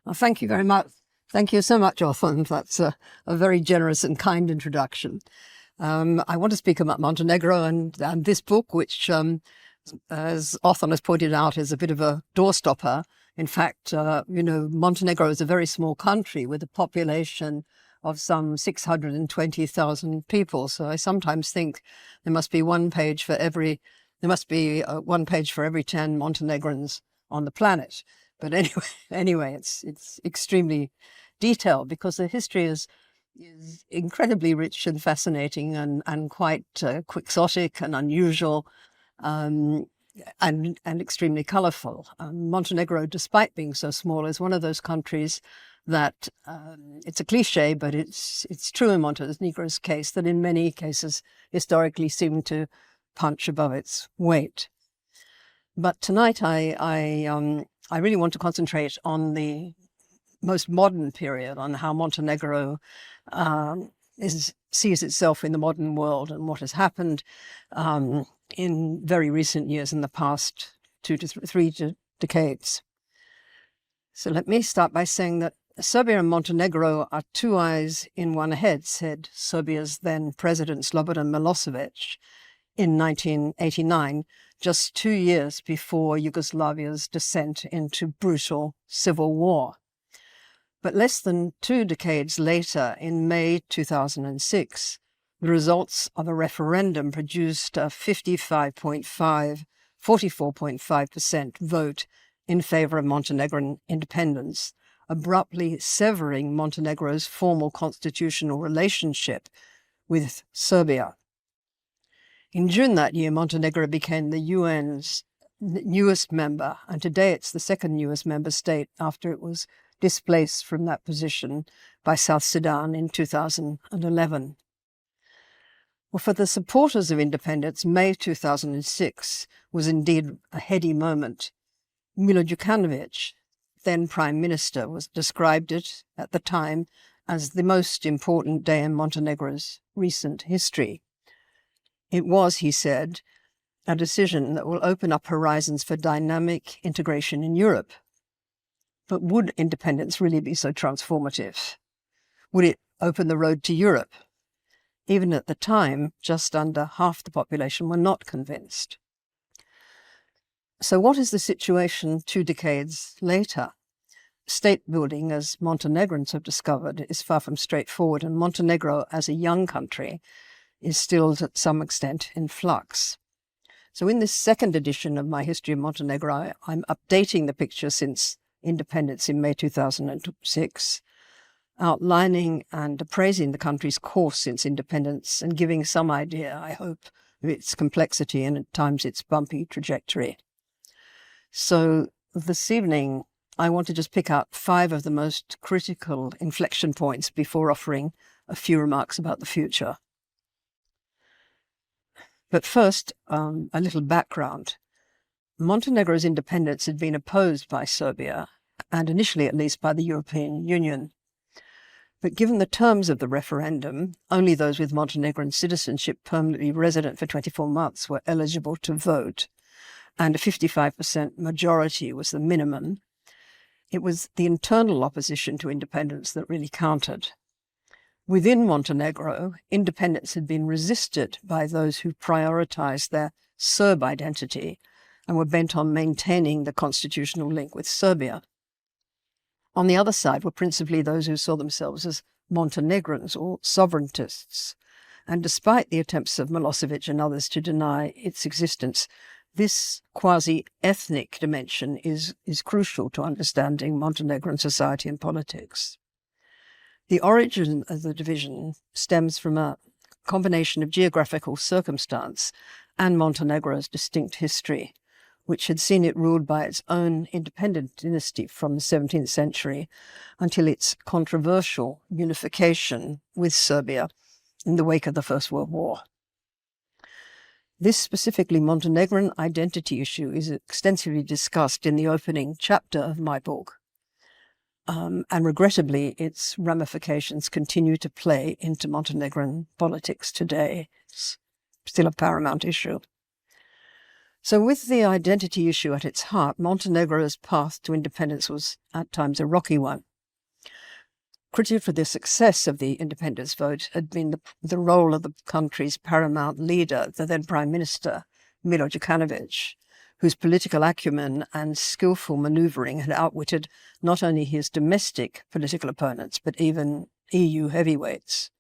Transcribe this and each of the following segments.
Well, thank you very much. Thank you so much, Othman. That's a very generous and kind introduction. I want to speak about Montenegro and this book, which, as Othman has pointed out, is a bit of a doorstopper. In fact, Montenegro is a very small country with a population of some 620,000 people. So I sometimes think there must be one page for every 10 Montenegrins on the planet. But anyway, it's extremely detailed because the history is incredibly rich and fascinating and quite quixotic and unusual, and extremely colourful. Montenegro, despite being so small, is one of those countries that it's a cliche, but it's true in Montenegro's case that in many cases historically seemed to punch above its weight. But tonight I really want to concentrate on the most modern period, on how Montenegro sees itself in the modern world and what has happened in very recent years, in the past 2 to 3 decades. So let me start by saying that Serbia and Montenegro are two eyes in one head, said Serbia's then President Slobodan Milosevic in 1989, just 2 years before Yugoslavia's descent into brutal civil war. But less than 2 decades later, in May 2006, the results of a referendum produced a 44.5% vote in favor of Montenegrin independence, abruptly severing Montenegro's formal constitutional relationship with Serbia. In June that year, Montenegro became the UN's newest member, and today it's the second newest member state after it was displaced from that position by South Sudan in 2011. Well, for the supporters of independence, May 2006 was indeed a heady moment. Milo Đukanović, then Prime Minister, described it at the time as the most important day in Montenegro's recent history. It was, he said, a decision that will open up horizons for dynamic integration in Europe. But would independence really be so transformative? Would it open the road to Europe? Even at the time, just under half the population were not convinced. So what is the situation 2 decades later? State building, as Montenegrins have discovered, is far from straightforward, and Montenegro, as a young country, is still to some extent in flux. So in this second edition of my History of Montenegro, I'm updating the picture since independence in May 2006, outlining and appraising the country's course since independence and giving some idea, I hope, of its complexity and at times its bumpy trajectory. So this evening, I want to just pick out 5 of the most critical inflection points before offering a few remarks about the future. But first, a little background. Montenegro's independence had been opposed by Serbia, and initially at least by the European Union. But given the terms of the referendum, only those with Montenegrin citizenship permanently resident for 24 months were eligible to vote, and a 55% majority was the minimum. It was the internal opposition to independence that really counted. Within Montenegro, independence had been resisted by those who prioritized their Serb identity and were bent on maintaining the constitutional link with Serbia. On the other side were principally those who saw themselves as Montenegrins or sovereigntists. And despite the attempts of Milosevic and others to deny its existence, this quasi-ethnic dimension is crucial to understanding Montenegrin society and politics. The origin of the division stems from a combination of geographical circumstance and Montenegro's distinct history, which had seen it ruled by its own independent dynasty from the 17th century until its controversial unification with Serbia in the wake of the First World War. This specifically Montenegrin identity issue is extensively discussed in the opening chapter of my book, and regrettably its ramifications continue to play into Montenegrin politics today. It's still a paramount issue. So with the identity issue at its heart, Montenegro's path to independence was at times a rocky one. Critical for the success of the independence vote had been the role of the country's paramount leader, the then Prime Minister, Milo Djukanovic, whose political acumen and skillful manoeuvring had outwitted not only his domestic political opponents, but even EU heavyweights.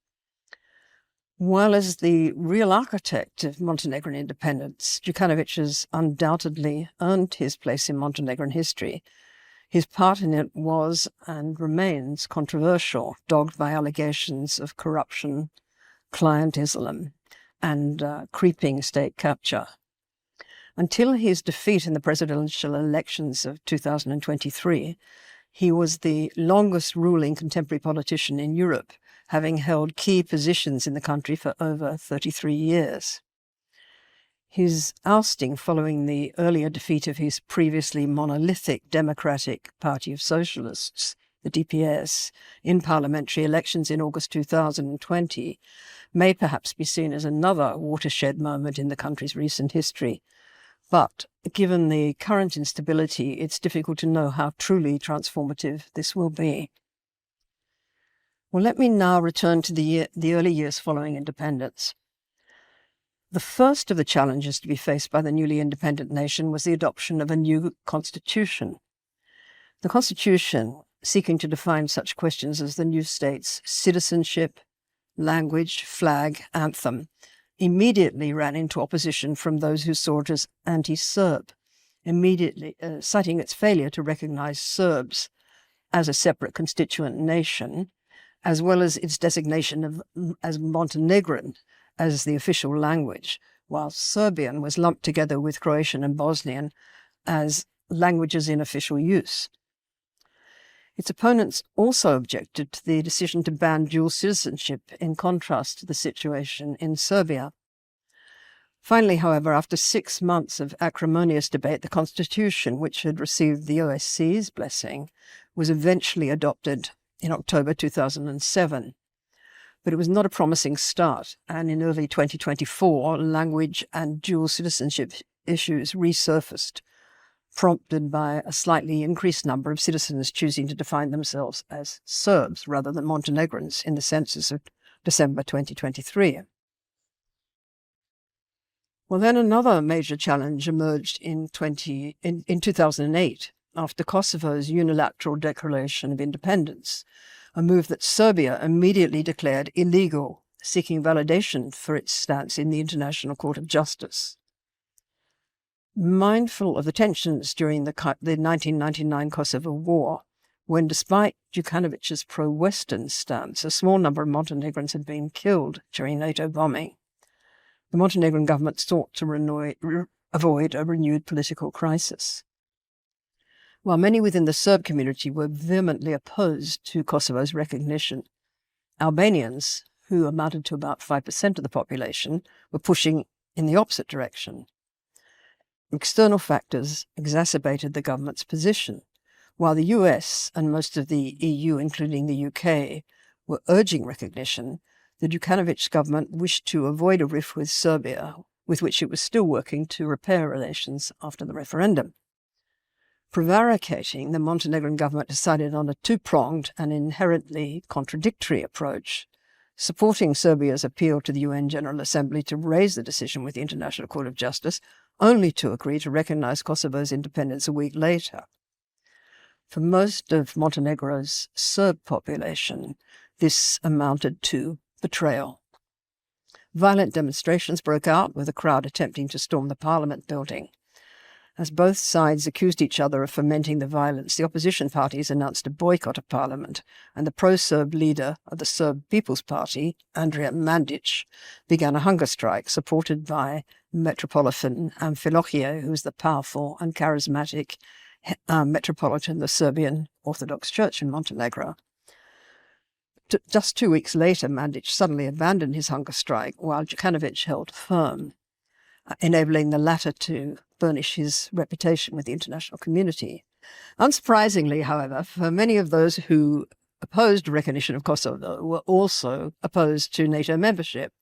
While as the real architect of Montenegrin independence, Djukanovic has undoubtedly earned his place in Montenegrin history, his part in it was and remains controversial, dogged by allegations of corruption, clientelism, and creeping state capture. Until his defeat in the presidential elections of 2023, he was the longest ruling contemporary politician in Europe, having held key positions in the country for over 33 years. His ousting following the earlier defeat of his previously monolithic Democratic Party of Socialists, the DPS, in parliamentary elections in August 2020 may perhaps be seen as another watershed moment in the country's recent history. But given the current instability, it's difficult to know how truly transformative this will be. Well, let me now return to the early years following independence. The first of the challenges to be faced by the newly independent nation was the adoption of a new constitution. The constitution, seeking to define such questions as the new state's citizenship, language, flag, anthem, immediately ran into opposition from those who saw it as anti-Serb, immediately citing its failure to recognize Serbs as a separate constituent nation, as well as its designation as Montenegrin as the official language, while Serbian was lumped together with Croatian and Bosnian as languages in official use. Its opponents also objected to the decision to ban dual citizenship, in contrast to the situation in Serbia. Finally, however, after 6 months of acrimonious debate, the constitution, which had received the OSCE's blessing, was eventually adopted in October 2007. But it was not a promising start, and in early 2024, language and dual citizenship issues resurfaced, prompted by a slightly increased number of citizens choosing to define themselves as Serbs rather than Montenegrins in the census of December 2023. Well, then another major challenge emerged in 2008 after Kosovo's unilateral declaration of independence, a move that Serbia immediately declared illegal, seeking validation for its stance in the International Court of Justice. Mindful of the tensions during the 1999 Kosovo War, when despite Djukanovic's pro-Western stance, a small number of Montenegrins had been killed during NATO bombing, the Montenegrin government sought to avoid a renewed political crisis. While many within the Serb community were vehemently opposed to Kosovo's recognition, Albanians, who amounted to about 5% of the population, were pushing in the opposite direction. External factors exacerbated the government's position, while the US and most of the EU, including the UK, were urging recognition. The Djukanovic government wished to avoid a rift with Serbia, with which it was still working to repair relations after the referendum. Prevaricating, the Montenegrin government decided on a two-pronged and inherently contradictory approach, supporting Serbia's appeal to the UN General Assembly to raise the decision with the International Court of Justice, only to agree to recognize Kosovo's independence a week later. For most of Montenegro's Serb population, this amounted to betrayal. Violent demonstrations broke out, with a crowd attempting to storm the parliament building. As both sides accused each other of fomenting the violence, the opposition parties announced a boycott of parliament, and the pro-Serb leader of the Serb People's Party, Andrija Mandić, began a hunger strike supported by Metropolitan Amfilohije, who is the powerful and charismatic metropolitan of the Serbian Orthodox Church in Montenegro. Just 2 weeks later, Mandić suddenly abandoned his hunger strike, while Djukanovic held firm, enabling the latter to burnish his reputation with the international community. Unsurprisingly, however, for many of those who opposed recognition of Kosovo were also opposed to NATO membership.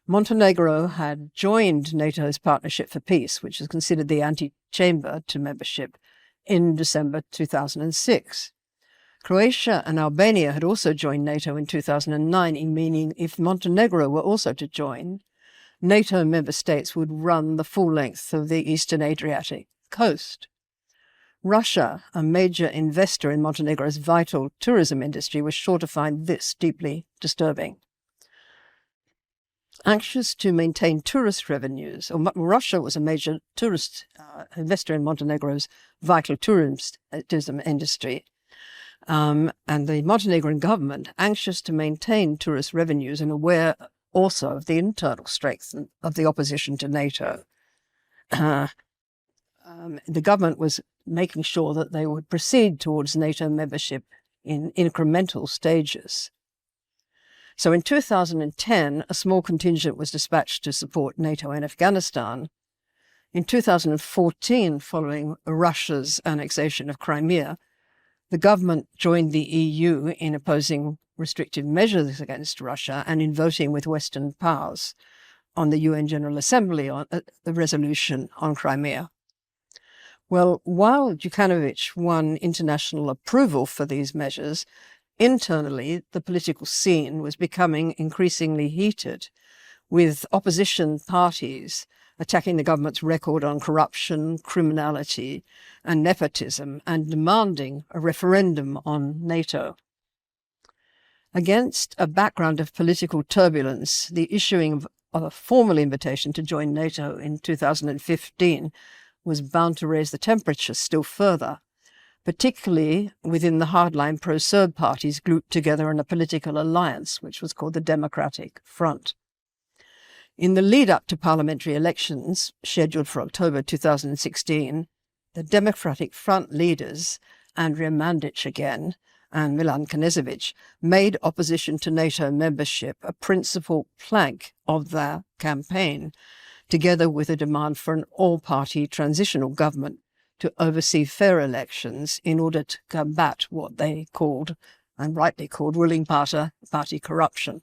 Montenegro had joined NATO's Partnership for Peace, which is considered the antechamber to membership, in December 2006. Croatia and Albania had also joined NATO in 2009, meaning if Montenegro were also to join, NATO member states would run the full length of the Eastern Adriatic coast. Russia, a major investor in Montenegro's vital tourism industry, was sure to find this deeply disturbing. Anxious to maintain tourist revenues, Russia was a major tourist investor in Montenegro's vital tourism industry, and the Montenegrin government, anxious to maintain tourist revenues and aware also of the internal strength of the opposition to NATO, the government was making sure that they would proceed towards NATO membership in incremental stages. So in 2010, a small contingent was dispatched to support NATO in Afghanistan. In 2014, following Russia's annexation of Crimea, the government joined the EU in opposing restrictive measures against Russia and in voting with Western powers on the UN General Assembly on the resolution on Crimea. Well, while Đukanović won international approval for these measures, internally the political scene was becoming increasingly heated, with opposition parties attacking the government's record on corruption, criminality, and nepotism, and demanding a referendum on NATO. Against a background of political turbulence, the issuing of a formal invitation to join NATO in 2015 was bound to raise the temperature still further, particularly within the hardline pro-Serb parties grouped together in a political alliance, which was called the Democratic Front. In the lead-up to parliamentary elections, scheduled for October 2016, the Democratic Front leaders, Andrija Mandić again, and Milan Knežević, made opposition to NATO membership a principal plank of their campaign, together with a demand for an all-party transitional government to oversee fair elections in order to combat what they called, and rightly called, ruling party corruption.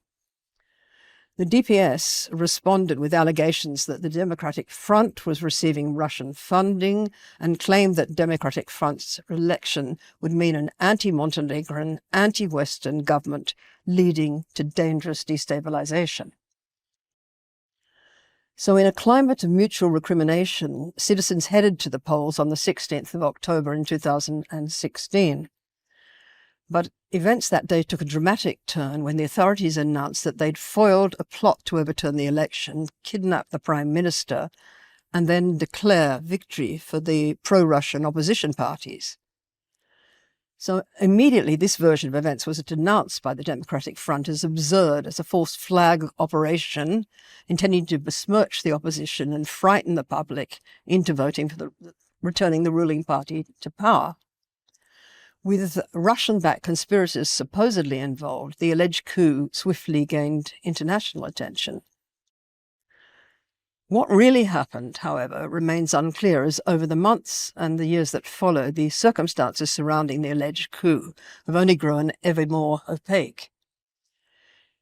The DPS responded with allegations that the Democratic Front was receiving Russian funding and claimed that Democratic Front's election would mean an anti-Montenegrin, anti-Western government leading to dangerous destabilization. So in a climate of mutual recrimination, citizens headed to the polls on the 16th of October in 2016. But events that day took a dramatic turn when the authorities announced that they'd foiled a plot to overturn the election, kidnap the Prime Minister, and then declare victory for the pro-Russian opposition parties. So immediately this version of events was denounced by the Democratic Front as absurd, as a false flag operation intending to besmirch the opposition and frighten the public into voting for returning the ruling party to power. With Russian-backed conspirators supposedly involved, the alleged coup swiftly gained international attention. What really happened, however, remains unclear, as over the months and the years that followed, the circumstances surrounding the alleged coup have only grown ever more opaque.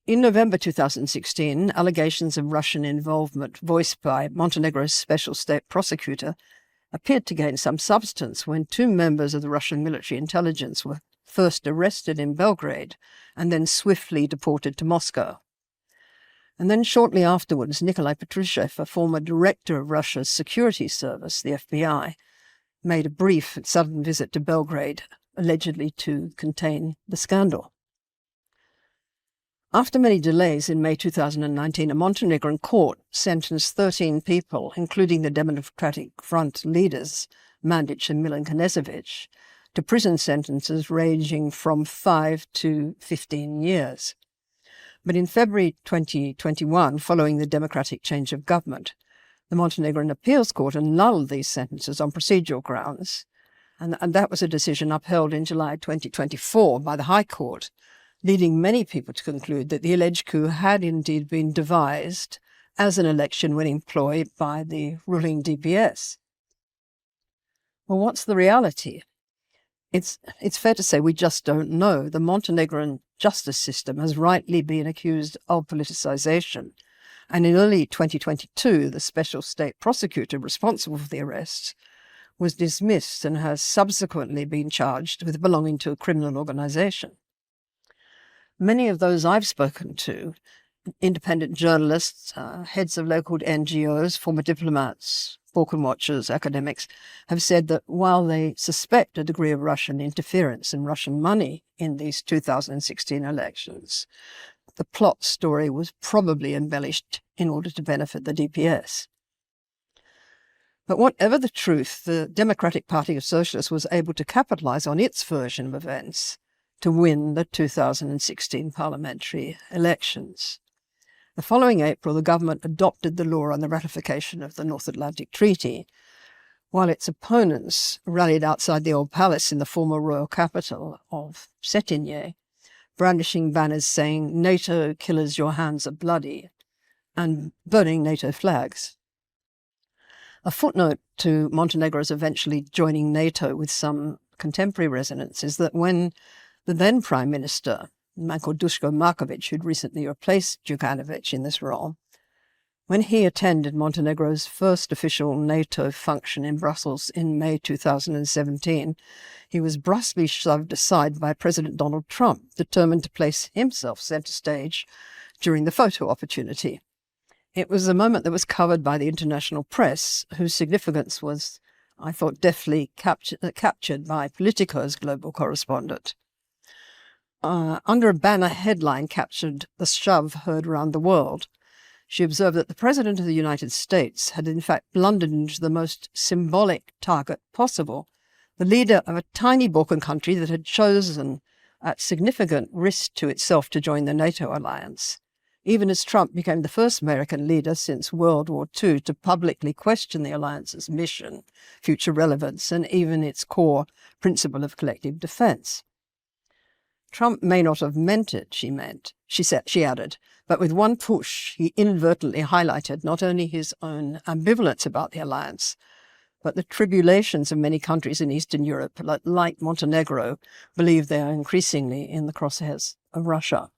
In November 2016, allegations of Russian involvement voiced by Montenegro's special state prosecutor appeared to gain some substance when two members of the Russian military intelligence were first arrested in Belgrade and then swiftly deported to Moscow. And then shortly afterwards, Nikolai Patrushev, a former director of Russia's security service, the FBI, made a brief and sudden visit to Belgrade, allegedly to contain the scandal. After many delays, in May 2019, a Montenegrin court sentenced 13 people, including the Democratic Front leaders, Mandić and Milan Knežević, to prison sentences ranging from 5 to 15 years. But in February 2021, following the democratic change of government, the Montenegrin Appeals Court annulled these sentences on procedural grounds, and that was a decision upheld in July 2024 by the High Court, leading many people to conclude that the alleged coup had indeed been devised as an election-winning ploy by the ruling DPS. Well, what's the reality? It's fair to say we just don't know. The Montenegrin justice system has rightly been accused of politicization, And in early 2022, the special state prosecutor responsible for the arrests was dismissed and has subsequently been charged with belonging to a criminal organization. Many of those I've spoken to, independent journalists, heads of local NGOs, former diplomats, Balkan watchers, academics, have said that while they suspect a degree of Russian interference and Russian money in these 2016 elections, the plot story was probably embellished in order to benefit the DPS. But whatever the truth, the Democratic Party of Socialists was able to capitalize on its version of events to win the 2016 parliamentary elections. The following April, the government adopted the law on the ratification of the North Atlantic Treaty, while its opponents rallied outside the old palace in the former royal capital of Cetinje, brandishing banners saying, "NATO killers, your hands are bloody," and burning NATO flags. A footnote to Montenegro's eventually joining NATO with some contemporary resonance is that when the then Prime Minister, a man called Duško Marković, who'd recently replaced Đukanović in this role, when he attended Montenegro's first official NATO function in Brussels in May 2017, he was brusquely shoved aside by President Donald Trump, determined to place himself centre stage during the photo opportunity. It was a moment that was covered by the international press, whose significance was, I thought, deftly captured by Politico's global correspondent. Under a banner headline captured "The Shove Heard Around the World," she observed that the President of the United States had in fact blundered into the most symbolic target possible, the leader of a tiny Balkan country that had chosen at significant risk to itself to join the NATO alliance, even as Trump became the first American leader since World War II to publicly question the alliance's mission, future relevance, and even its core principle of collective defense. Trump may not have meant it, she added, but with one push, he inadvertently highlighted not only his own ambivalence about the alliance, but the tribulations of many countries in Eastern Europe, like Montenegro, believe they are increasingly in the crosshairs of Russia.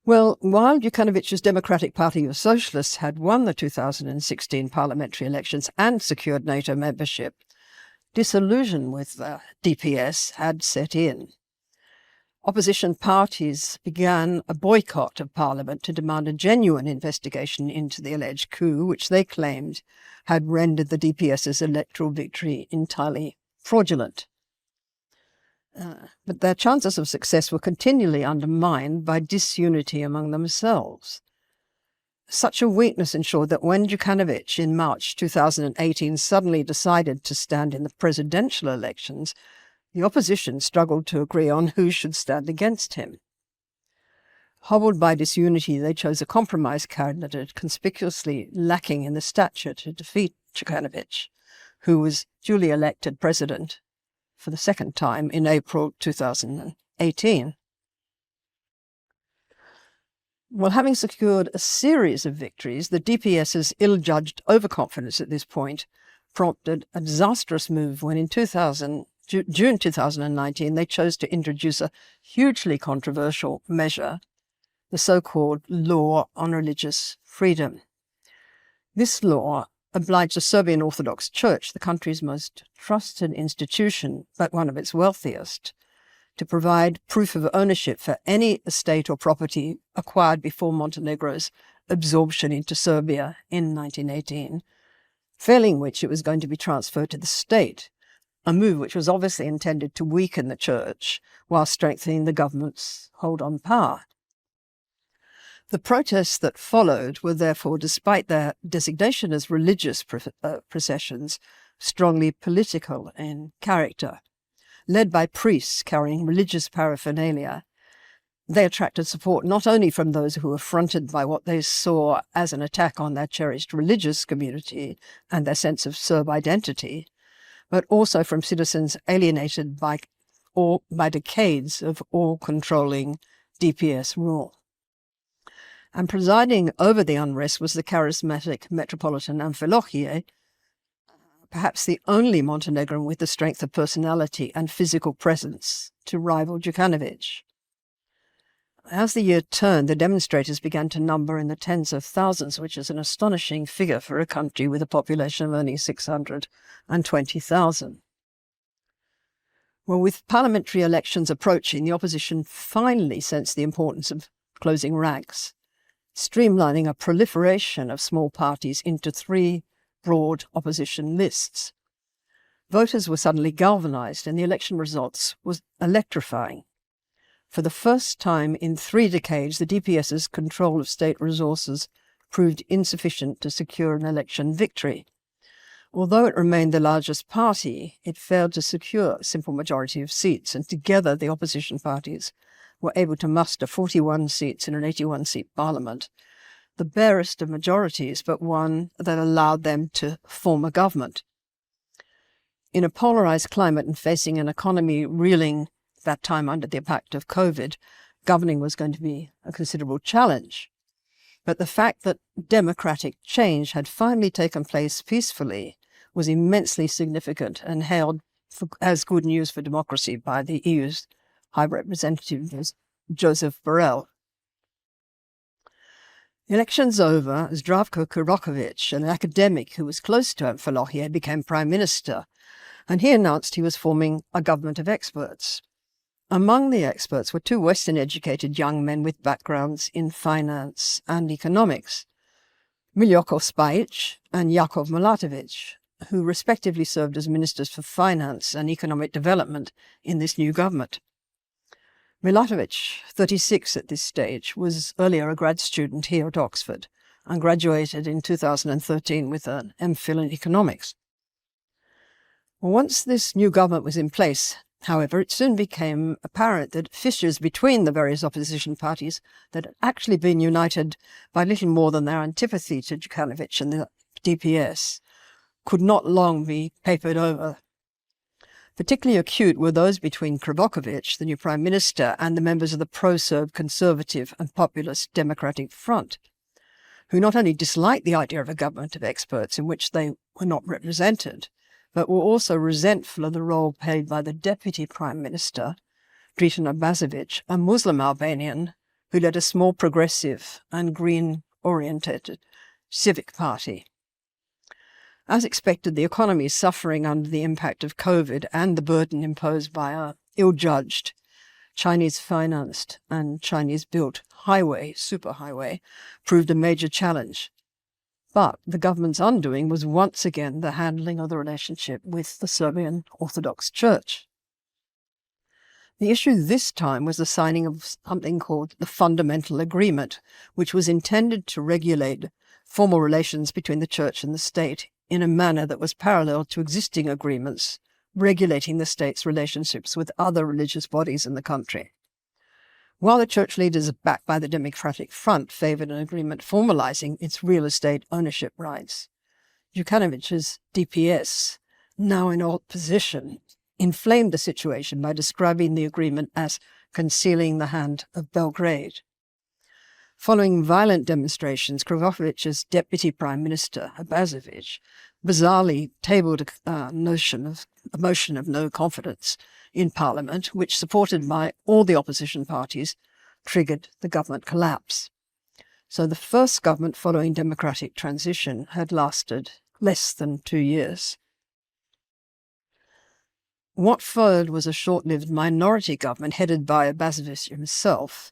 Well, while Đukanović's Democratic Party of Socialists had won the 2016 parliamentary elections and secured NATO membership, disillusion with the DPS had set in. Opposition parties began a boycott of Parliament to demand a genuine investigation into the alleged coup, which they claimed had rendered the DPS's electoral victory entirely fraudulent. But their chances of success were continually undermined by disunity among themselves. Such a weakness ensured that when Đukanović in March 2018 suddenly decided to stand in the presidential elections, the opposition struggled to agree on who should stand against him. Hobbled by disunity, they chose a compromise candidate conspicuously lacking in the stature to defeat Đukanović, who was duly elected president for the second time in April 2018. Well, having secured a series of victories, the DPS's ill-judged overconfidence at this point prompted a disastrous move when in June 2019 they chose to introduce a hugely controversial measure, the so-called Law on Religious Freedom. This law obliged the Serbian Orthodox Church, the country's most trusted institution, but one of its wealthiest, to provide proof of ownership for any estate or property acquired before Montenegro's absorption into Serbia in 1918, failing which it was going to be transferred to the state, a move which was obviously intended to weaken the church while strengthening the government's hold on power. The protests that followed were therefore, despite their designation as religious processions, strongly political in character. Led by priests carrying religious paraphernalia, they attracted support not only from those who were affronted by what they saw as an attack on their cherished religious community and their sense of Serb identity, but also from citizens alienated by decades of all-controlling DPS rule. And presiding over the unrest was the charismatic Metropolitan Amfilohije, perhaps the only Montenegrin with the strength of personality and physical presence to rival Đukanović. as the year turned, the demonstrators began to number in the tens of thousands, which is an astonishing figure for a country with a population of only 620,000. Well, with parliamentary elections approaching, the opposition finally sensed the importance of closing ranks, streamlining a proliferation of small parties into 3 broad opposition lists. Voters were suddenly galvanized, and the election results was electrifying. For the first time in 3 decades, the DPS's control of state resources proved insufficient to secure an election victory. Although it remained the largest party, it failed to secure a simple majority of seats, and together the opposition parties were able to muster 41 seats in an 81-seat parliament, the barest of majorities, but one that allowed them to form a government. In a polarized climate and facing an economy reeling that time under the impact of COVID, governing was going to be a considerable challenge. But the fact that democratic change had finally taken place peacefully was immensely significant and hailed as good news for democracy by the EU's High Representative Joseph Borrell. Elections over, as Zdravko Kurokovic, an academic who was close to Amfilohije, became Prime Minister, and he announced he was forming a government of experts. Among the experts were 2 Western-educated young men with backgrounds in finance and economics, Miljoko Spajic and Jakov Milatovic, who respectively served as ministers for finance and economic development in this new government. Milatovic, 36 at this stage, was earlier a grad student here at Oxford and graduated in 2013 with an MPhil in economics. Once this new government was in place, however, it soon became apparent that fissures between the various opposition parties that had actually been united by little more than their antipathy to Đukanović and the DPS could not long be papered over. Particularly acute were those between Krivokapić, the new Prime Minister, and the members of the pro-Serb Conservative and Populist Democratic Front, who not only disliked the idea of a government of experts in which they were not represented, but were also resentful of the role played by the Deputy Prime Minister, Dritan Abazović, a Muslim Albanian who led a small progressive and green-oriented civic party. As expected, the economy is suffering under the impact of COVID and the burden imposed by a ill-judged, Chinese-financed and Chinese-built superhighway proved a major challenge. But the government's undoing was once again the handling of the relationship with the Serbian Orthodox Church. The issue this time was the signing of something called the Fundamental Agreement, which was intended to regulate formal relations between the Church and the state in a manner that was parallel to existing agreements regulating the state's relationships with other religious bodies in the country. While the church leaders, backed by the Democratic Front, favoured an agreement formalising its real estate ownership rights, Đukanovic's DPS, now in opposition, inflamed the situation by describing the agreement as concealing the hand of Belgrade. Following violent demonstrations, Krivokapić's Deputy Prime Minister, Abazović, bizarrely tabled a motion of no confidence in Parliament, which, supported by all the opposition parties, triggered the government collapse. So the first government following democratic transition had lasted less than 2 years. What followed was a short-lived minority government headed by Abazović himself,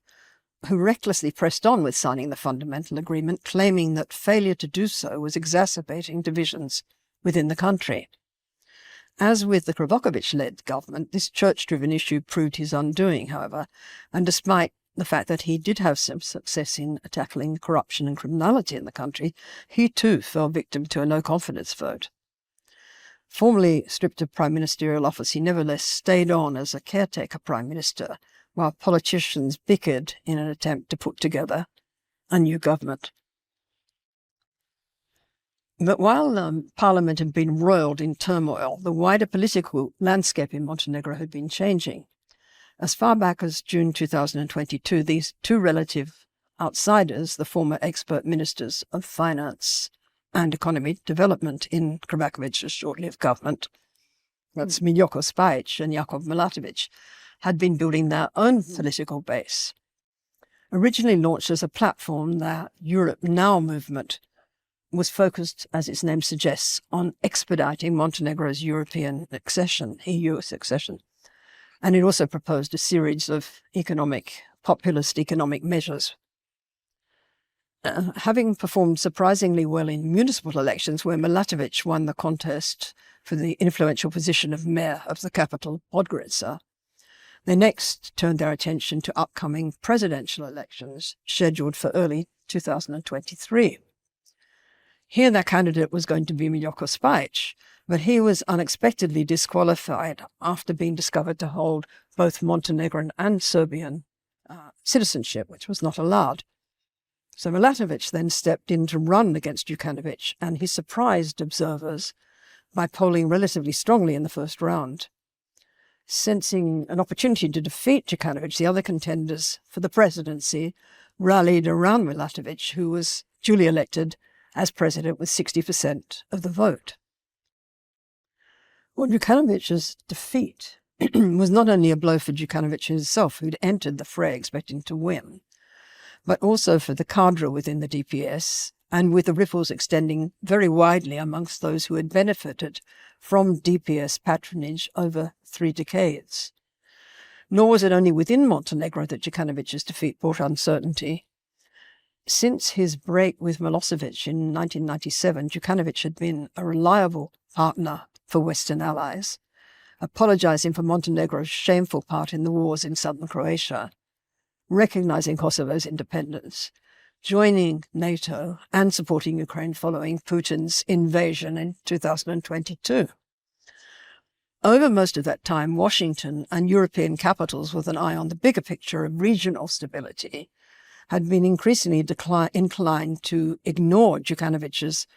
who recklessly pressed on with signing the Fundamental Agreement, claiming that failure to do so was exacerbating divisions within the country. As with the Krivokapić-led government, this church-driven issue proved his undoing, however, and despite the fact that he did have some success in tackling corruption and criminality in the country, he too fell victim to a no-confidence vote. Formerly stripped of prime ministerial office, he nevertheless stayed on as a caretaker prime minister, while politicians bickered in an attempt to put together a new government. But while Parliament had been roiled in turmoil, the wider political landscape in Montenegro had been changing. As far back as June 2022, these 2 relative outsiders, the former expert ministers of finance and economic development in Krivokapić's short-lived government, that's Miljoko Spajic and Jakov Milatović, had been building their own political base. Originally launched as a platform, the Europe Now movement was focused, as its name suggests, on expediting Montenegro's European accession, EU succession. And it also proposed a series of populist economic measures. Having performed surprisingly well in municipal elections, where Milatovic won the contest for the influential position of mayor of the capital, Podgorica, they next turned their attention to upcoming presidential elections scheduled for early 2023. Here their candidate was going to be Miloko Spajic, but he was unexpectedly disqualified after being discovered to hold both Montenegrin and Serbian citizenship, which was not allowed. So Milatovic then stepped in to run against Đukanović, and he surprised observers by polling relatively strongly in the first round. Sensing an opportunity to defeat Đukanović, the other contenders for the presidency rallied around Milatovic, who was duly elected as president with 60% of the vote. Well, Đukanovic's defeat was not only a blow for Đukanović himself, who'd entered the fray expecting to win, but also for the cadre within the DPS, and with the ripples extending very widely amongst those who had benefited from DPS patronage over 3 decades. Nor was it only within Montenegro that Đukanovic's defeat brought uncertainty. Since his break with Milosevic in 1997, Đukanović had been a reliable partner for Western allies, apologizing for Montenegro's shameful part in the wars in southern Croatia, recognizing Kosovo's independence, joining NATO, and supporting Ukraine following Putin's invasion in 2022. Over most of that time, Washington and European capitals, with an eye on the bigger picture of regional stability, had been increasingly inclined to ignore Đukanovic's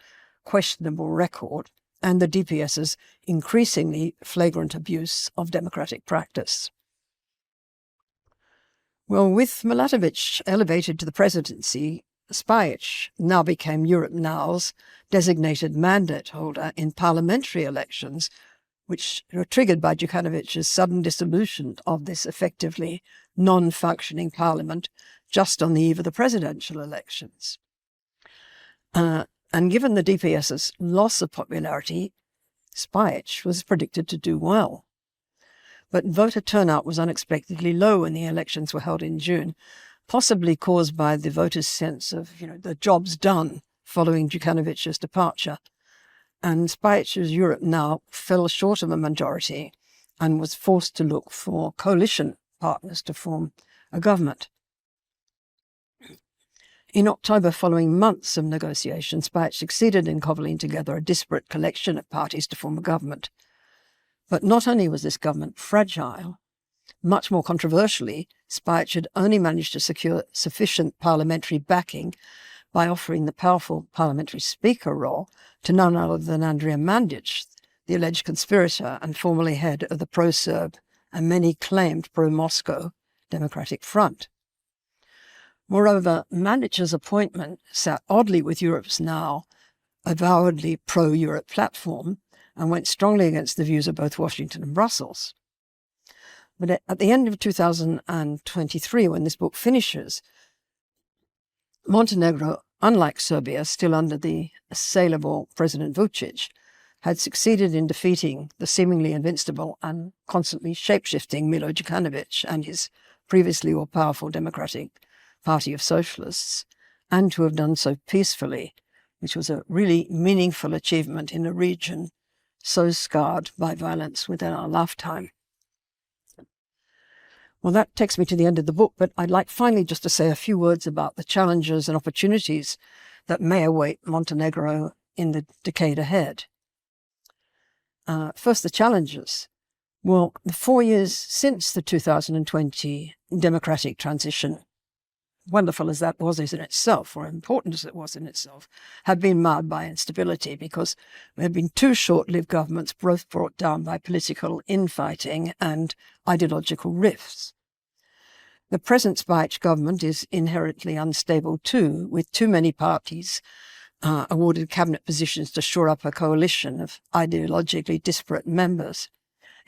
questionable record and the DPS's increasingly flagrant abuse of democratic practice. Well, with Milatovic elevated to the presidency, Spajic now became Europe Now's designated mandate holder in parliamentary elections, which were triggered by Đukanovic's sudden dissolution of this effectively non-functioning parliament just on the eve of the presidential elections. And given the DPS's loss of popularity, Spajic was predicted to do well. But voter turnout was unexpectedly low when the elections were held in June, possibly caused by the voters' sense of, the job's done following Đukanovic's departure. And Spajic's Europe Now fell short of a majority and was forced to look for coalition partners to form a government. In October, following months of negotiations, Spajic succeeded in cobbling together a disparate collection of parties to form a government. But not only was this government fragile, much more controversially, Spajic had only managed to secure sufficient parliamentary backing by offering the powerful parliamentary speaker role to none other than Andrija Mandić, the alleged conspirator and formerly head of the pro-Serb and many claimed pro-Moscow Democratic Front. Moreover, Mandic's appointment sat oddly with Europe's Now avowedly pro-Europe platform and went strongly against the views of both Washington and Brussels. But at the end of 2023, when this book finishes, Montenegro, unlike Serbia, still under the assailable President Vučić, had succeeded in defeating the seemingly invincible and constantly shape-shifting Milo Đukanović and his previously all-powerful Democratic Party of Socialists, and to have done so peacefully, which was a really meaningful achievement in a region so scarred by violence within our lifetime. Well, that takes me to the end of the book, but I'd like finally just to say a few words about the challenges and opportunities that may await Montenegro in the decade ahead. First, the challenges. Well, the 4 years since the 2020 democratic transition, wonderful as that was in itself, or important as it was in itself, had been marred by instability because there had been 2 short-lived governments, both brought down by political infighting and ideological rifts. The present Spajic government is inherently unstable too, with too many parties awarded cabinet positions to shore up a coalition of ideologically disparate members.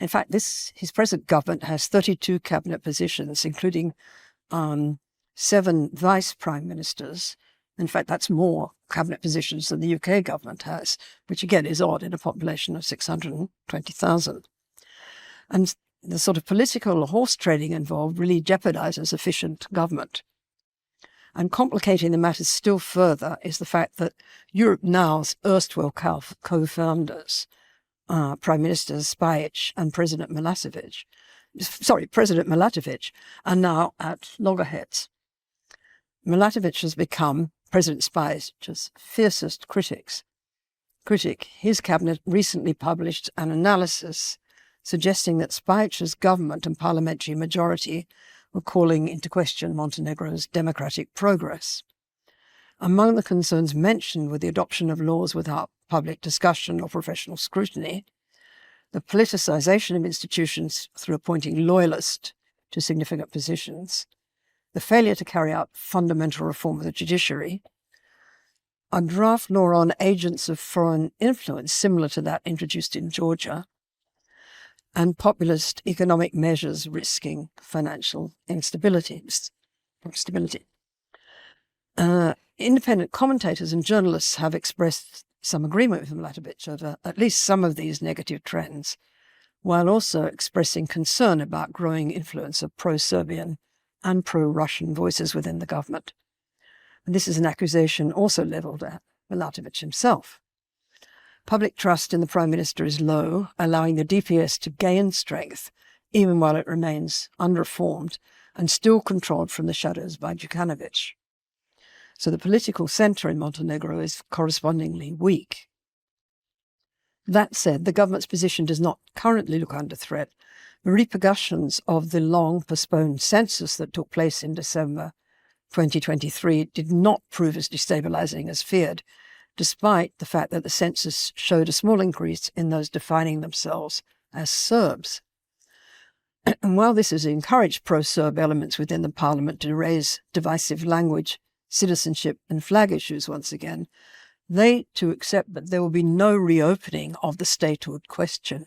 In fact, his present government has 32 cabinet positions, including 7 vice prime ministers. In fact, that's more cabinet positions than the UK government has, which again is odd in a population of 620,000. And the sort of political horse trading involved really jeopardizes efficient government. And complicating the matters still further is the fact that Europe Now's erstwhile co-founders, Prime Ministers Spajic and President Milatovic, are now at loggerheads. Milatovic has become President Spajic's fiercest critic. His cabinet recently published an analysis suggesting that Spajic's government and parliamentary majority were calling into question Montenegro's democratic progress. Among the concerns mentioned were the adoption of laws without public discussion or professional scrutiny, the politicization of institutions through appointing loyalists to significant positions, the failure to carry out fundamental reform of the judiciary, a draft law on agents of foreign influence similar to that introduced in Georgia, and populist economic measures risking financial instability. Independent commentators and journalists have expressed some agreement with Milatovic over at least some of these negative trends, while also expressing concern about growing influence of pro-Serbian and pro-Russian voices within the government. And this is an accusation also levelled at Milatovic himself. Public trust in the Prime Minister is low, allowing the DPS to gain strength even while it remains unreformed and still controlled from the shadows by Đukanović. So the political centre in Montenegro is correspondingly weak. That said, the government's position does not currently look under threat. The repercussions of the long postponed census that took place in December 2023 did not prove as destabilising as feared, despite the fact that the census showed a small increase in those defining themselves as Serbs. And while this has encouraged pro-Serb elements within the parliament to raise divisive language, citizenship and flag issues once again, they too accept that there will be no reopening of the statehood question.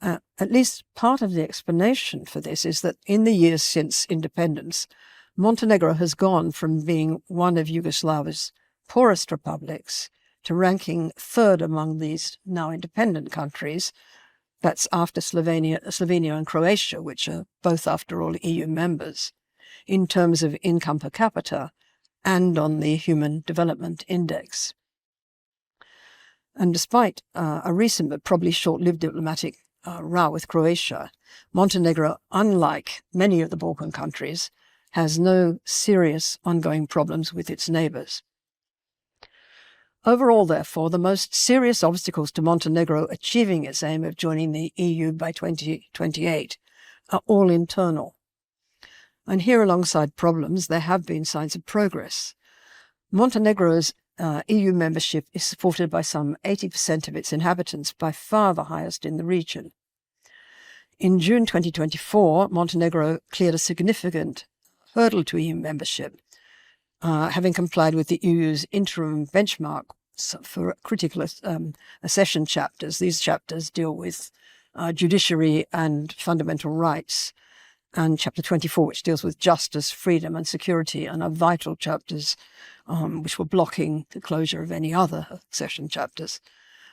At least part of the explanation for this is that in the years since independence, Montenegro has gone from being one of Yugoslavia's poorest republics to ranking third among these now independent countries. That's after Slovenia and Croatia, which are both, after all, EU members, in terms of income per capita and on the Human Development Index. And despite a recent but probably short-lived diplomatic row with Croatia, Montenegro, unlike many of the Balkan countries, has no serious ongoing problems with its neighbours. Overall, therefore, the most serious obstacles to Montenegro achieving its aim of joining the EU by 2028 are all internal. And here, alongside problems, there have been signs of progress. Montenegro's EU membership is supported by some 80% of its inhabitants, by far the highest in the region. In June 2024, Montenegro cleared a significant hurdle to EU membership, having complied with the EU's interim benchmark for critical accession chapters. These chapters deal with judiciary and fundamental rights, and Chapter 24, which deals with justice, freedom and security, and are vital chapters which were blocking the closure of any other accession chapters.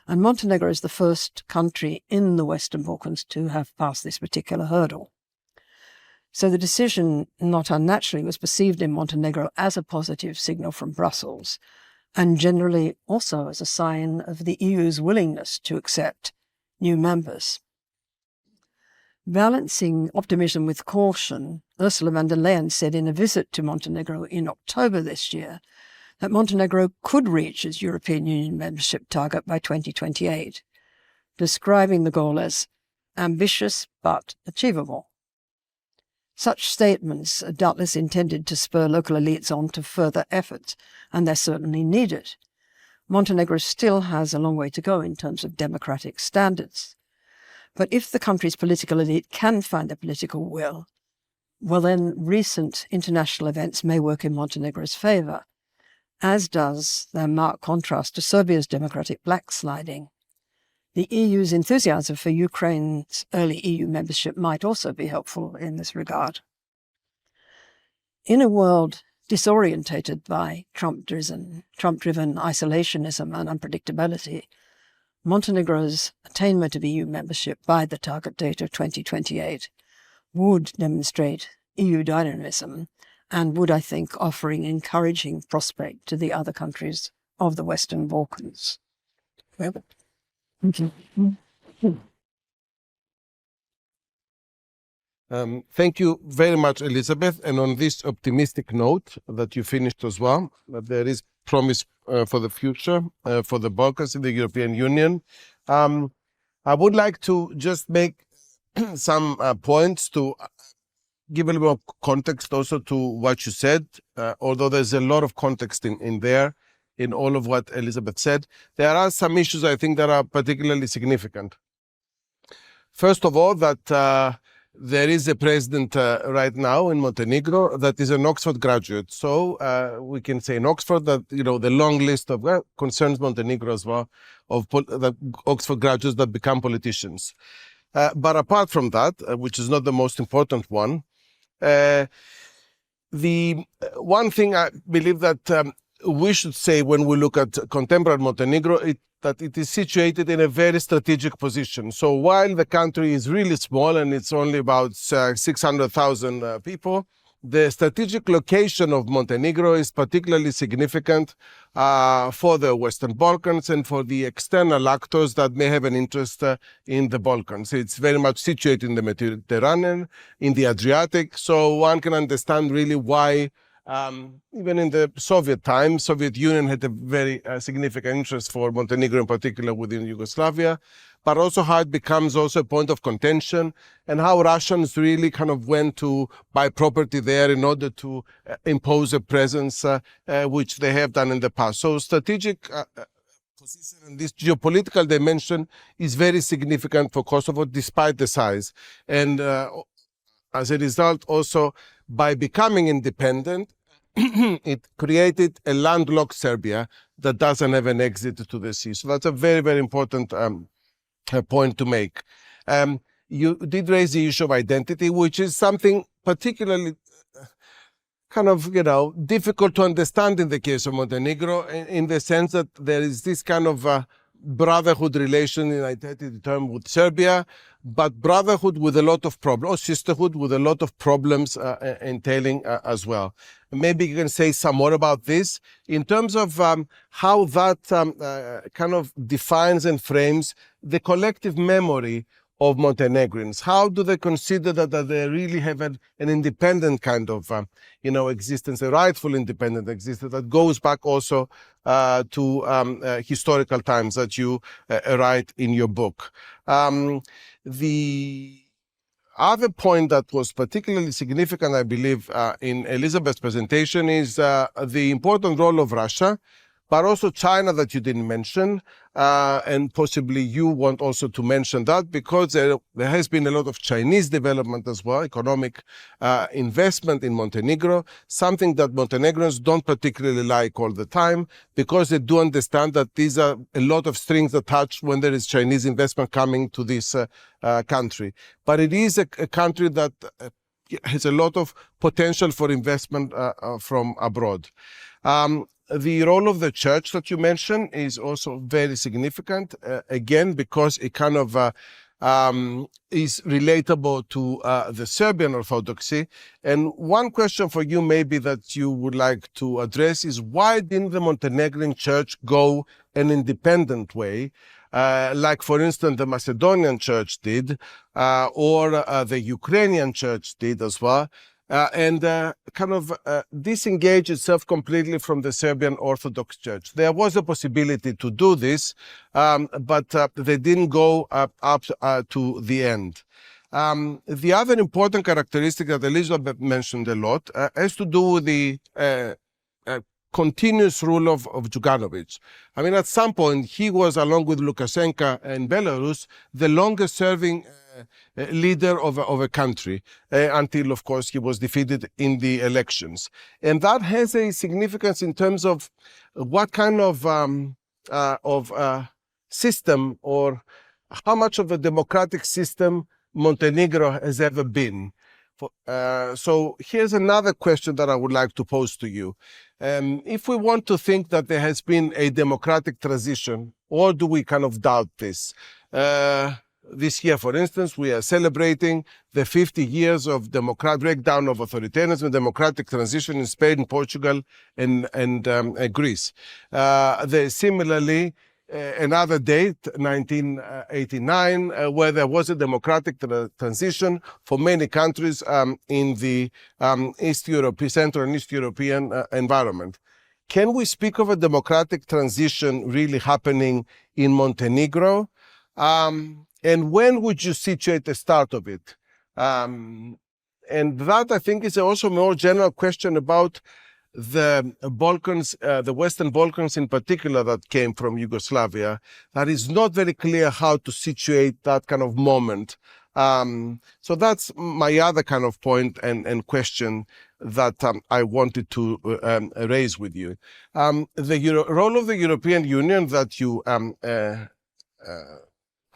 And Montenegro is the first country in the Western Balkans to have passed this particular hurdle. So the decision, not unnaturally, was perceived in Montenegro as a positive signal from Brussels, and generally also as a sign of the EU's willingness to accept new members. Balancing optimism with caution, Ursula von der Leyen said in a visit to Montenegro in October this year that Montenegro could reach its European Union membership target by 2028, describing the goal as ambitious but achievable. Such statements are doubtless intended to spur local elites on to further efforts, and they're certainly needed. Montenegro still has a long way to go in terms of democratic standards. But if the country's political elite can find the political will, well then recent international events may work in Montenegro's favour, as does their marked contrast to Serbia's democratic backsliding. The EU's enthusiasm for Ukraine's early EU membership might also be helpful in this regard. In a world disorientated by Trump-driven isolationism and unpredictability, Montenegro's attainment of EU membership by the target date of 2028 would demonstrate EU dynamism and would, I think, offer an encouraging prospect to the other countries of the Western Balkans. Thank you very much, Elizabeth. And on this optimistic note that you finished as well, that there is promise for the future for the Balkans in the European Union. I would like to just make some points to give a little more context also to what you said, although there's a lot of context in there, in all of what Elizabeth said. There are some issues I think that are particularly significant. First of all, that there is a president right now in Montenegro that is an Oxford graduate. So we can say in Oxford that, you know, the long list of concerns Montenegro as well, of that Oxford graduates that become politicians. But apart from that, which is not the most important one, the one thing I believe that we should say when we look at contemporary Montenegro, that it is situated in a very strategic position. So while the country is really small and it's only about 600,000 people, the strategic location of Montenegro is particularly significant for the Western Balkans and for the external actors that may have an interest in the Balkans. It's very much situated in the Mediterranean, in the Adriatic, so one can understand really why even in the Soviet time, Soviet Union had a very significant interest for Montenegro in particular within Yugoslavia, but also how it becomes also a point of contention and how Russians really kind of went to buy property there in order to impose a presence, which they have done in the past. So strategic position and this geopolitical dimension is very significant for Kosovo despite the size. And as a result, also by becoming independent, it created a landlocked Serbia that doesn't have an exit to the sea. So that's a very, very important point to make. You did raise the issue of identity, which is something particularly kind of, you know, difficult to understand in the case of Montenegro, in the sense that there is this kind of brotherhood relation in identity term with Serbia, but brotherhood with a lot of problems, or sisterhood with a lot of problems entailing as well. Maybe you can say some more about this in terms of how that kind of defines and frames the collective memory of Montenegrins. How do they consider that they really have an independent kind of, you know, existence, a rightful independent existence that goes back also to historical times that you write in your book. The other point that was particularly significant, I believe, in Elizabeth's presentation is the important role of Russia, but also China that you didn't mention, and possibly you want also to mention that because there has been a lot of Chinese development as well, economic investment in Montenegro, something that Montenegrins don't particularly like all the time because they do understand that these are a lot of strings attached when there is Chinese investment coming to this country. But it is a country that has a lot of potential for investment from abroad. The role of the church that you mentioned is also very significant, again, because it kind of is relatable to the Serbian Orthodoxy. And one question for you maybe that you would like to address is why didn't the Montenegrin church go an independent way, like, for instance, the Macedonian church did, or the Ukrainian church did as well, and kind of disengage itself completely from the Serbian Orthodox Church. There was a possibility to do this, but they didn't go up to the end. The other important characteristic that Elizabeth mentioned a lot has to do with the continuous rule of Djukanovic. I mean, at some point, he was, along with Lukashenko in Belarus, the longest serving leader of a country until, of course, he was defeated in the elections. And that has a significance in terms of what kind of system or how much of a democratic system Montenegro has ever been. So here's another question that I would like to pose to you. If we want to think that there has been a democratic transition, or do we kind of doubt this? This year, for instance, we are celebrating the 50 years of breakdown of authoritarianism, democratic transition in Spain, Portugal, and Greece. Similarly, another date, 1989, where there was a democratic transition for many countries in the Central and East European environment. Can we speak of a democratic transition really happening in Montenegro? And when would you situate the start of it? And that, I think, is also a more general question about the Balkans, the Western Balkans in particular, that came from Yugoslavia. That is not very clear how to situate that kind of moment. So that's my other kind of point and question that I wanted to raise with you. The role of the European Union that you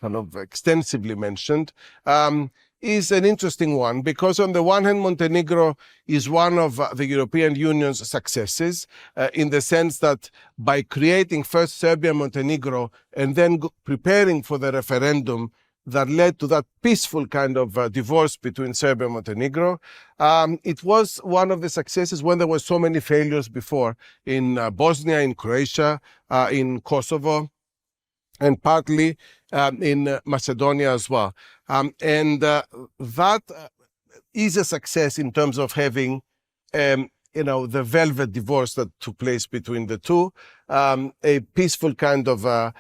kind of extensively mentioned, is an interesting one, because on the one hand, Montenegro is one of the European Union's successes, in the sense that by creating first Serbia, Montenegro, and then preparing for the referendum that led to that peaceful kind of divorce between Serbia and Montenegro, it was one of the successes when there were so many failures before in Bosnia, in Croatia, in Kosovo, and partly in Macedonia as well. That is a success in terms of having, the velvet divorce that took place between the two, a peaceful kind of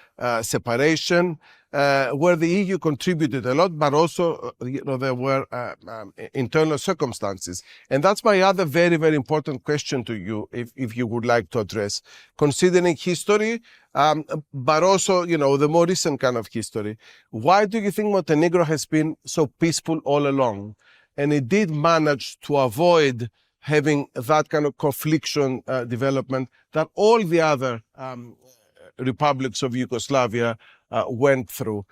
separation, where the EU contributed a lot, but also, there were internal circumstances. And that's my other very, very important question to you, if you would like to address, considering history, but also, the more recent kind of history. Why do you think Montenegro has been so peaceful all along? And it did manage to avoid having that kind of confliction development that all the other republics of Yugoslavia went through.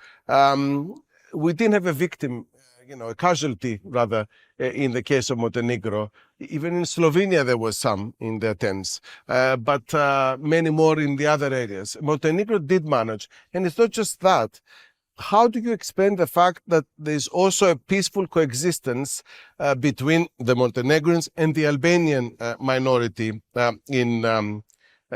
We didn't have a victim, a casualty rather, in the case of Montenegro. Even in Slovenia there was some in the tens, but many more in the other areas. Montenegro did manage, and it's not just that. How do you explain the fact that there's also a peaceful coexistence between the Montenegrins and the Albanian minority in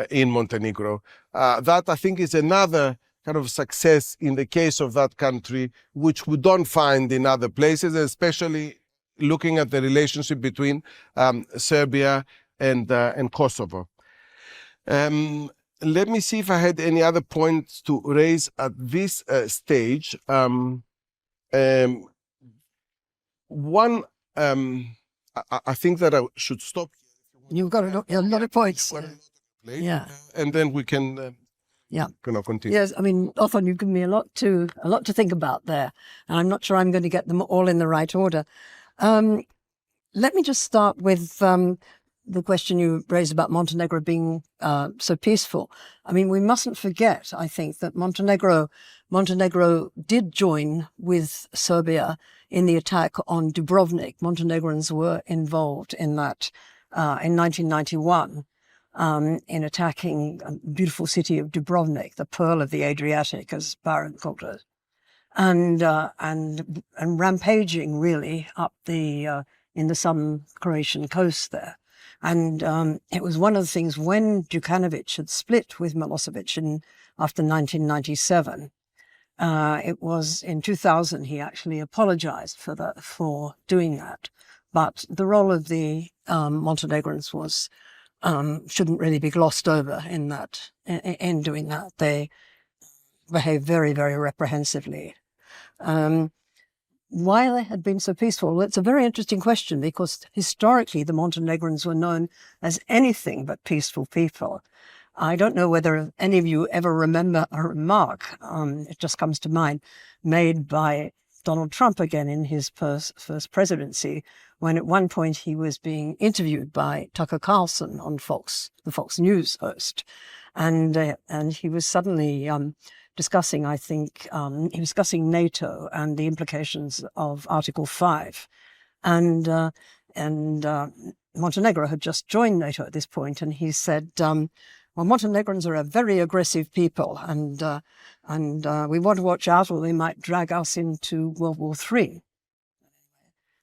Montenegro? That, I think, is another kind of success in the case of that country, which we don't find in other places, especially looking at the relationship between Serbia and Kosovo. Let me see if I had any other points to raise at this stage. One, I think that I should stop. You've got a lot of points. Yeah. And then we can continue. Yes, I mean, Othon, you've given me a lot to think about there, and I'm not sure I'm going to get them all in the right order. Let me just start with the question you raised about Montenegro being so peaceful. I mean, we mustn't forget, I think, that Montenegro did join with Serbia in the attack on Dubrovnik. Montenegrins were involved in that in 1991 in attacking a beautiful city of Dubrovnik, the pearl of the Adriatic, as Byron called it, and rampaging really up in the southern Croatian coast there. And it was one of the things when Đukanović had split with Milosevic after 1997. It was in 2000 he actually apologized for doing that. But the role of the Montenegrins was shouldn't really be glossed over in doing that. They behaved very, very reprehensively. Why they had been so peaceful? Well, it's a very interesting question, because historically the Montenegrins were known as anything but peaceful people. I don't know whether any of you ever remember a remark, it just comes to mind, made by Donald Trump again in his first presidency, when at one point he was being interviewed by Tucker Carlson on Fox, the Fox News host. And he was suddenly discussing, he was discussing NATO and the implications of Article 5. and Montenegro had just joined NATO at this point, and he said, "Well, Montenegrins are a very aggressive people, and we want to watch out, or they might drag us into World War III."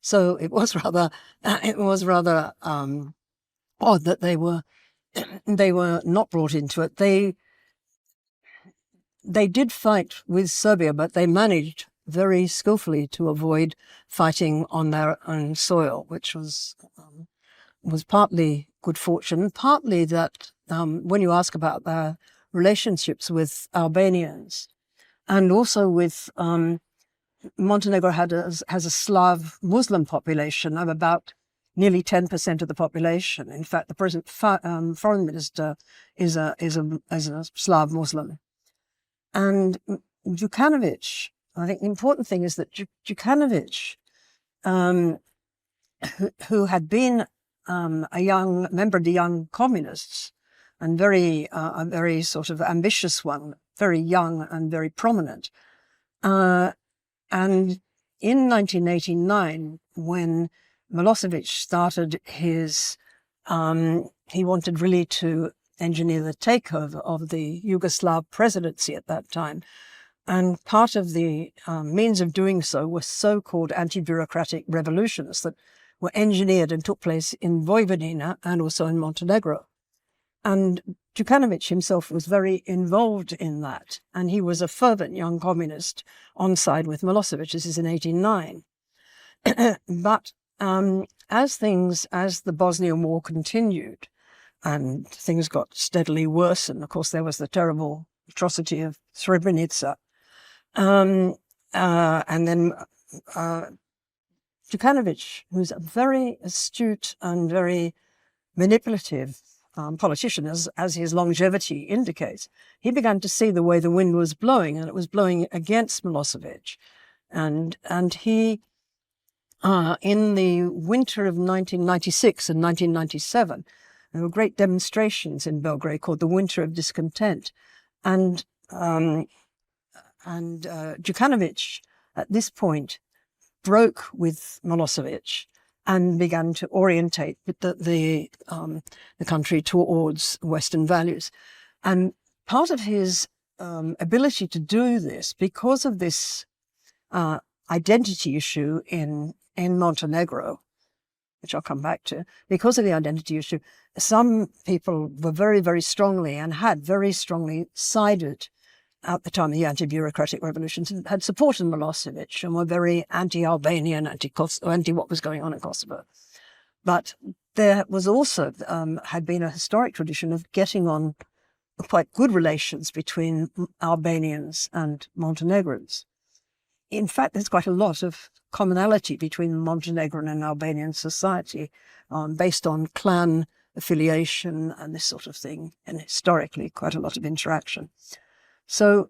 So it was rather odd that they were not brought into it. They did fight with Serbia, but they managed very skillfully to avoid fighting on their own soil, which was partly good fortune, partly that when you ask about their relationships with Albanians, and also with Montenegro has a Slav Muslim population of about nearly 10% of the population. In fact, the present foreign minister is a Slav Muslim. And Đukanović, I think the important thing is that Đukanović, who had been a young member of the Young Communists, and a very sort of ambitious one, very young and very prominent. And in 1989, when Milosevic started his, he wanted really to engineer the takeover of the Yugoslav presidency at that time. And part of the means of doing so were so-called anti-bureaucratic revolutions that were engineered and took place in Vojvodina and also in Montenegro. And Đukanović himself was very involved in that, and he was a fervent young communist on side with Milosevic. This is in 1989. But as the Bosnian War continued, and things got steadily worse, and of course there was the terrible atrocity of Srebrenica, and then Đukanović, who's a very astute and very manipulative politician, as his longevity indicates, he began to see the way the wind was blowing, and it was blowing against Milosevic. And he, in the winter of 1996 and 1997, there were great demonstrations in Belgrade called the Winter of Discontent. And Đukanović, at this point, broke with Milosevic and began to orientate the country towards Western values. And part of his ability to do this, because of this identity issue in Montenegro, which I'll come back to, because of the identity issue, some people were very, very strongly and had very strongly sided at the time of the anti-bureaucratic revolutions, had supported Milosevic and were very anti-Albanian, anti what was going on in Kosovo. But there was also, had been a historic tradition of getting on quite good relations between Albanians and Montenegrins. In fact, there's quite a lot of commonality between Montenegrin and Albanian society based on clan affiliation and this sort of thing, and historically quite a lot of interaction. So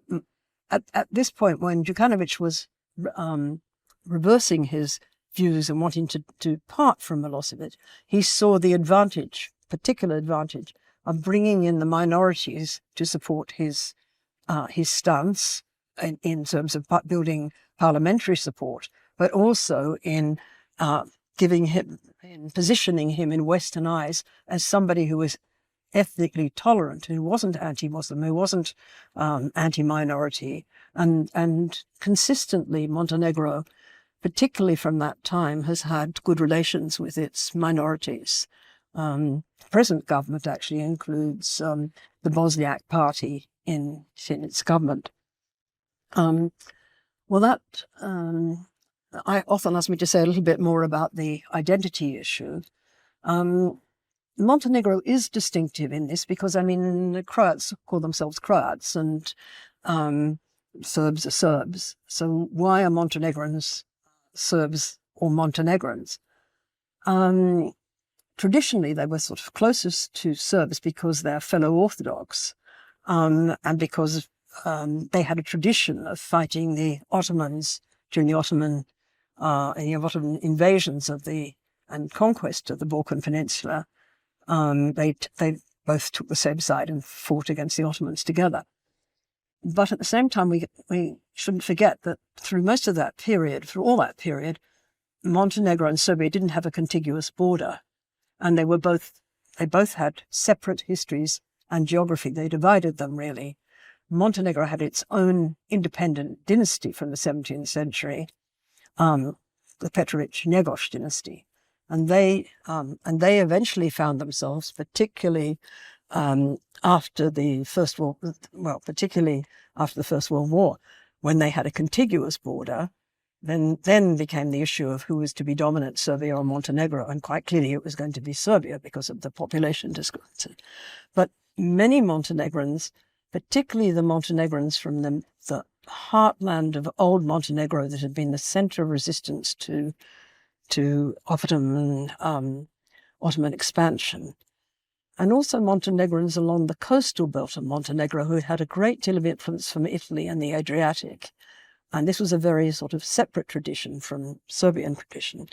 at this point, when Đukanović was reversing his views and wanting to part from Milosevic, he saw the particular advantage of bringing in the minorities to support his stance in terms of building parliamentary support, but also in positioning him in Western eyes as somebody who was ethnically tolerant, who wasn't anti-Muslim, who wasn't anti-minority, and consistently Montenegro, particularly from that time, has had good relations with its minorities. The present government actually includes the Bosniak Party in its government. That I often ask me to say a little bit more about the identity issue. Montenegro is distinctive in this because, the Croats call themselves Croats and Serbs are Serbs. So why are Montenegrins Serbs or Montenegrins? Traditionally, they were sort of closest to Serbs because they're fellow Orthodox and because they had a tradition of fighting the Ottomans during the Ottoman invasions and conquest of the Balkan Peninsula. They both took the same side and fought against the Ottomans together. But at the same time, we shouldn't forget that through all that period, Montenegro and Serbia didn't have a contiguous border, and they both had separate histories and geography. They divided them, really. Montenegro had its own independent dynasty from the 17th century, the Petrović-Njegoš dynasty, and they eventually found themselves, particularly after the First World War, when they had a contiguous border. Then became the issue of who was to be dominant, Serbia or Montenegro, and quite clearly it was going to be Serbia because of the population discrepancy. But many Montenegrins, particularly the Montenegrins from the heartland of old Montenegro that had been the center of resistance to Ottoman expansion, and also Montenegrins along the coastal belt of Montenegro who had a great deal of influence from Italy and the Adriatic. And this was a very sort of separate tradition from Serbian tradition,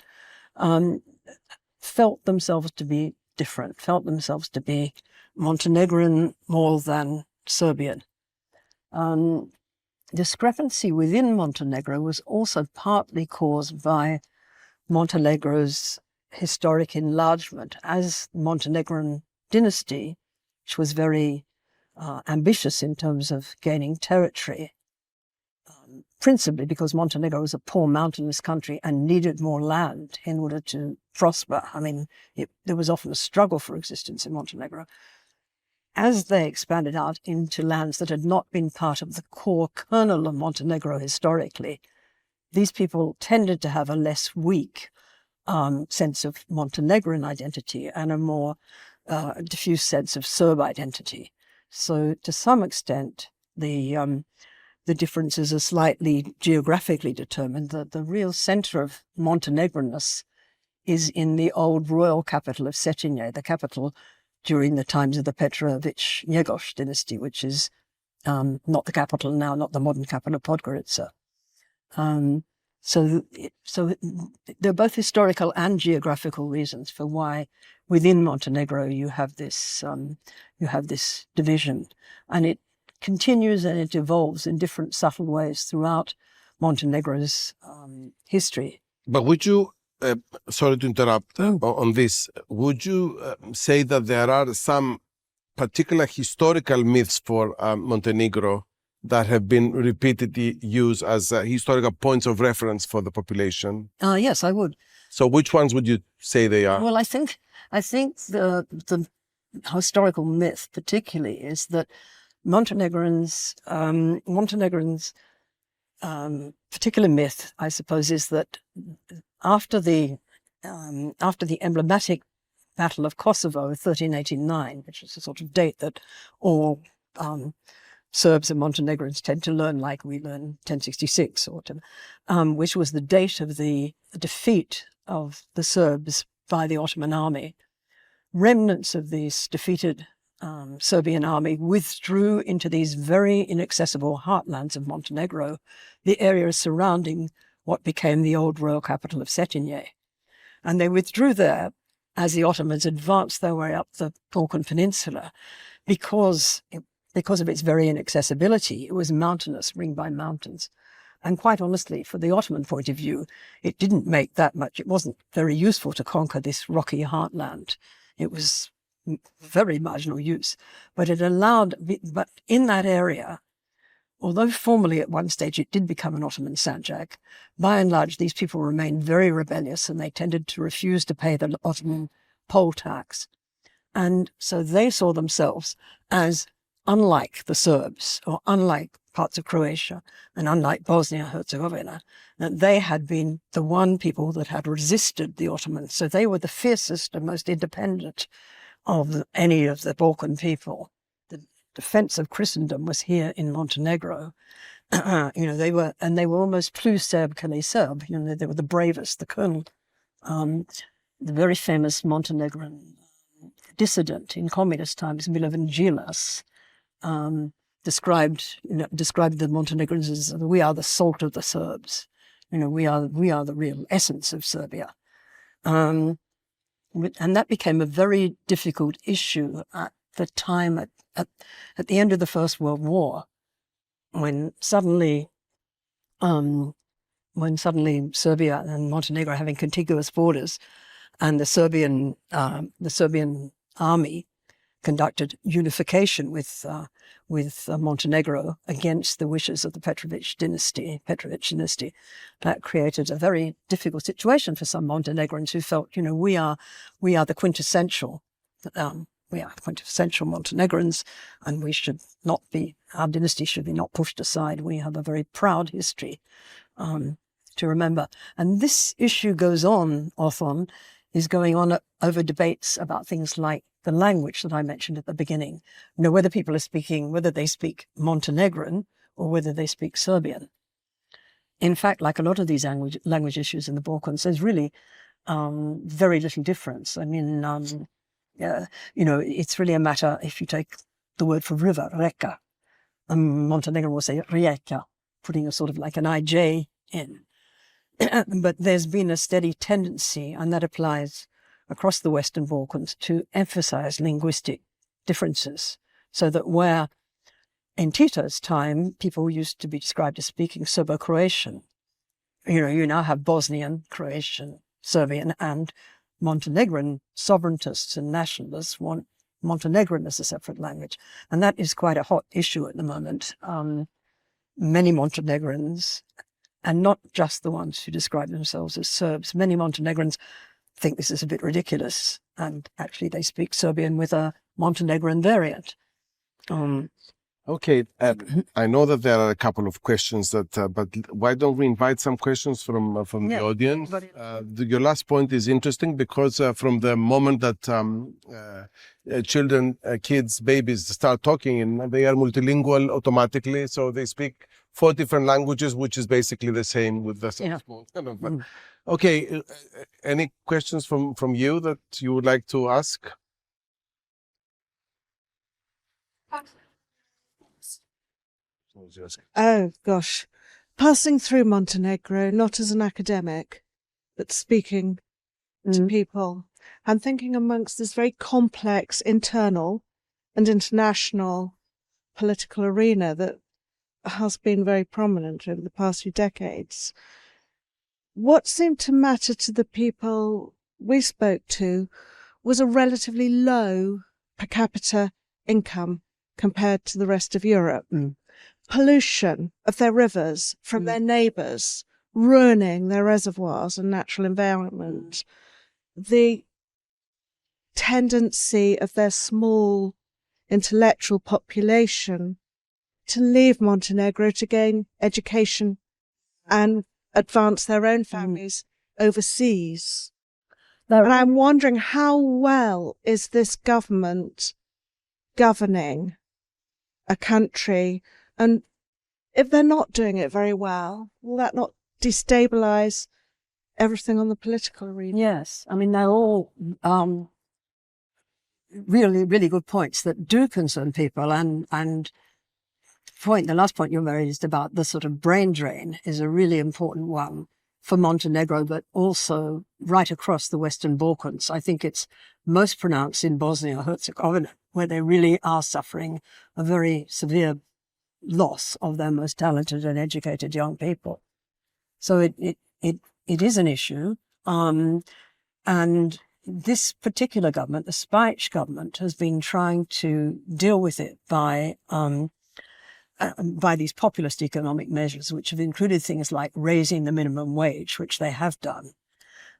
felt themselves to be different, felt themselves to be Montenegrin more than Serbian. Discrepancy within Montenegro was also partly caused by Montenegro's historic enlargement as the Montenegrin dynasty, which was very ambitious in terms of gaining territory, principally because Montenegro was a poor mountainous country and needed more land in order to prosper. I mean, there was often a struggle for existence in Montenegro. As they expanded out into lands that had not been part of the core kernel of Montenegro historically, these people tended to have a less weak sense of Montenegrin identity and a more diffuse sense of Serb identity. So to some extent, the differences are slightly geographically determined. The real center of Montenegronness is in the old royal capital of Cetinje, the capital during the times of the Petrović-Njegoš dynasty, which is not the capital now, not the modern capital of Podgorica. So there are both historical and geographical reasons for why within Montenegro you have this division, and it continues and it evolves in different subtle ways throughout Montenegro's history. But would you, sorry to interrupt on this, would you say that there are some particular historical myths for Montenegro that have been repeatedly used as historical points of reference for the population? Yes, I would. So which ones would you say they are? Well, I think the historical myth particularly is that Montenegrins' particular myth, I suppose, is that after the emblematic Battle of Kosovo of 1389, which is a sort of date that all Serbs and Montenegrins tend to learn, like we learn 1066 or whatever, which was the date of the defeat of the Serbs by the Ottoman army. Remnants of this defeated Serbian army withdrew into these very inaccessible heartlands of Montenegro, the area surrounding what became the old royal capital of Cetinje. And they withdrew there as the Ottomans advanced their way up the Balkan Peninsula because of its very inaccessibility. It was mountainous, ringed by mountains. And quite honestly, for the Ottoman point of view, it didn't make that much. It wasn't very useful to conquer this rocky heartland. It was very marginal use, but but in that area, although formally at one stage it did become an Ottoman Sandžak, by and large these people remained very rebellious and they tended to refuse to pay the Ottoman poll tax. And so they saw themselves as unlike the Serbs or unlike parts of Croatia and unlike Bosnia-Herzegovina, that they had been the one people that had resisted the Ottomans. So they were the fiercest and most independent of any of the Balkan people. The defense of Christendom was here in Montenegro. They were almost plus Serb que les Serb. They were the bravest. The colonel, the very famous Montenegrin dissident in communist times, Milovan Djilas, described the Montenegrins as, we are the salt of the Serbs. We are the real essence of Serbia. And that became a very difficult issue at the time, at the end of the First World War, when suddenly when suddenly Serbia and Montenegro are having contiguous borders, and the Serbian army conducted unification with Montenegro against the wishes of the Petrovic dynasty. That created a very difficult situation for some Montenegrins who felt, we are the quintessential. We are quintessential Montenegrins, and our dynasty should be not pushed aside. We have a very proud history to remember. And this issue goes on, is going on over debates about things like the language that I mentioned at the beginning. Whether they speak Montenegrin or whether they speak Serbian. In fact, like a lot of these language issues in the Balkans, there's really very little difference. I mean, it's really a matter, if you take the word for river, reka, Montenegrin will say rijeka, putting a sort of like an IJ in. But there's been a steady tendency, and that applies across the Western Balkans, to emphasize linguistic differences, so that where in Tito's time people used to be described as speaking Serbo-Croatian, you now have Bosnian, Croatian, Serbian, and Montenegrin sovereigntists and nationalists want Montenegrin as a separate language. And that is quite a hot issue at the moment. Many Montenegrins, and not just the ones who describe themselves as Serbs, many Montenegrins think this is a bit ridiculous, and actually they speak Serbian with a Montenegrin variant. Okay, I know that there are a couple of questions but why don't we invite some questions from the audience? Your last point is interesting because from the moment that kids, babies start talking, and they are multilingual automatically, so they speak 4 different languages, which is basically the same with the small kind of. Okay, any questions from you that you would like to ask? Oh, gosh. Passing through Montenegro, not as an academic, but speaking to people and thinking amongst this very complex internal and international political arena that has been very prominent over the past few decades. What seemed to matter to the people we spoke to was a relatively low per capita income compared to the rest of Europe. Pollution of their rivers from their neighbours, ruining their reservoirs and natural environment. The tendency of their small intellectual population to leave Montenegro to gain education and advance their own families overseas. And I'm wondering, how well is this government governing a country? And if they're not doing it very well, will that not destabilize everything on the political arena? Yes. I mean, they're all really, really good points that do concern people. And the last point you raised about the sort of brain drain is a really important one for Montenegro, but also right across the Western Balkans. I think it's most pronounced in Bosnia-Herzegovina, where they really are suffering a very severe loss of their most talented and educated young people. So it is an issue. And this particular government, the Spajic government, has been trying to deal with it by these populist economic measures, which have included things like raising the minimum wage, which they have done.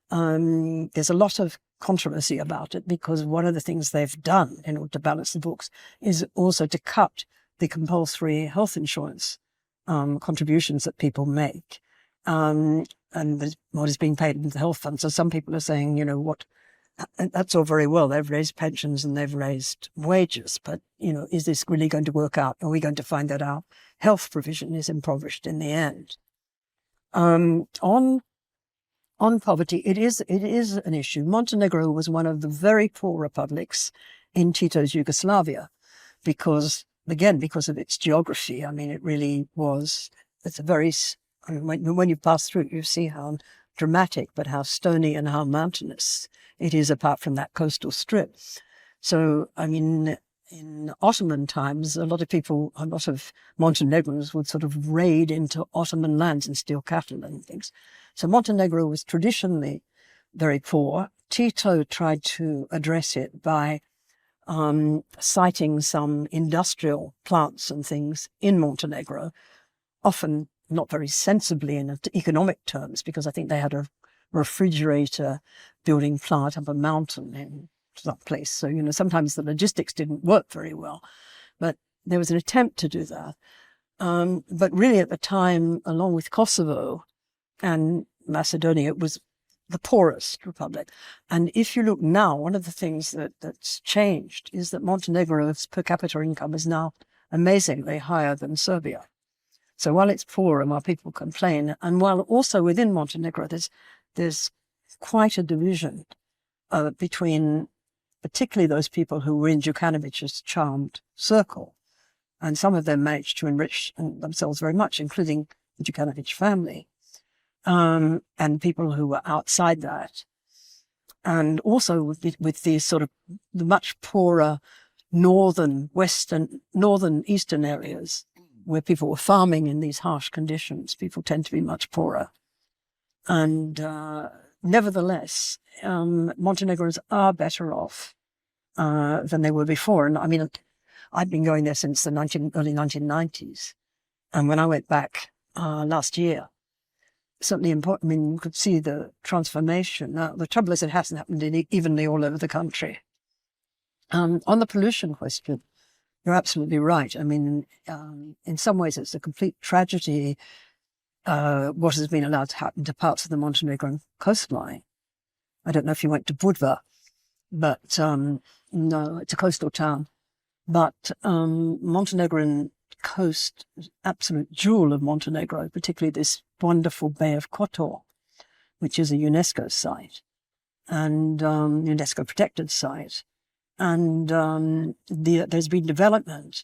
There's a lot of controversy about it because one of the things they've done in order to balance the books is also to cut the compulsory health insurance contributions that people make, and what is being paid into the health fund. So some people are saying, that's all very well. They've raised pensions and they've raised wages, but, is this really going to work out? Are we going to find that our health provision is impoverished in the end? On poverty, it is an issue. Montenegro was one of the very poor republics in Tito's Yugoslavia because of its geography. I mean, it really was, when you pass through, you see how dramatic, but how stony and how mountainous it is apart from that coastal strip. So, I mean, in Ottoman times, a lot of Montenegrins would sort of raid into Ottoman lands and steal cattle and things. So Montenegro was traditionally very poor. Tito tried to address it by citing some industrial plants and things in Montenegro, often not very sensibly in economic terms, because I think they had a refrigerator building plant up a mountain in that place. So, sometimes the logistics didn't work very well, but there was an attempt to do that. But really at the time, along with Kosovo and Macedonia, it was the poorest republic. And if you look now, one of the things that's changed is that Montenegro's per capita income is now amazingly higher than Serbia. So while it's poor and while people complain, and while also within Montenegro there's quite a division between particularly those people who were in Djukanovic's charmed circle. And some of them managed to enrich themselves very much, including the Djukanovic family, and people who were outside that. And also with these sort of the much poorer northern eastern areas where people were farming in these harsh conditions, people tend to be much poorer. And nevertheless, Montenegrins are better off than they were before. And I mean, I've been going there since the early 1990s. And when I went back last year, certainly important, I mean, you could see the transformation. Now, the trouble is it hasn't happened evenly all over the country. On the pollution question, you're absolutely right. I mean, in some ways it's a complete tragedy what has been allowed to happen to parts of the Montenegrin coastline. I don't know if you went to Budva, but no, it's a coastal town. But Montenegrin coast, absolute jewel of Montenegro, particularly this wonderful Bay of Kotor, which is a UNESCO site and UNESCO protected site. And there's been development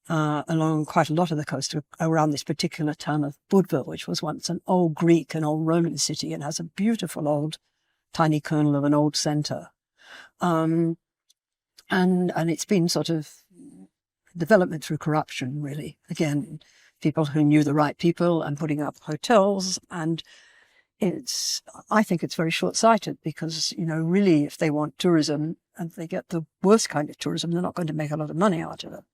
along quite a lot of the coast around this particular town of Budva, which was once an old Greek and old Roman city and has a beautiful old tiny kernel of an old centre. And it's been sort of development through corruption, really. Again, people who knew the right people and putting up hotels. And I think it's very short-sighted because, really, if they want tourism and they get the worst kind of tourism, they're not going to make a lot of money out of it.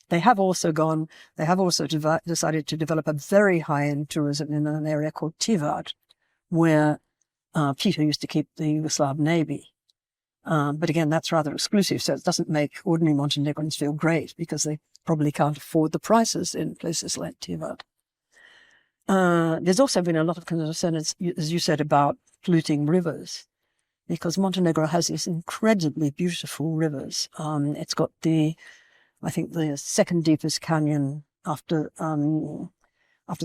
They have also decided to develop a very high-end tourism in an area called Tivad, where Peter used to keep the Yugoslav Navy. But again, that's rather exclusive, so it doesn't make ordinary Montenegrins feel great because they probably can't afford the prices in places like Tivad. There's also been a lot of concern, as you said, about polluting rivers, because Montenegro has these incredibly beautiful rivers. It's got I think the second deepest canyon after the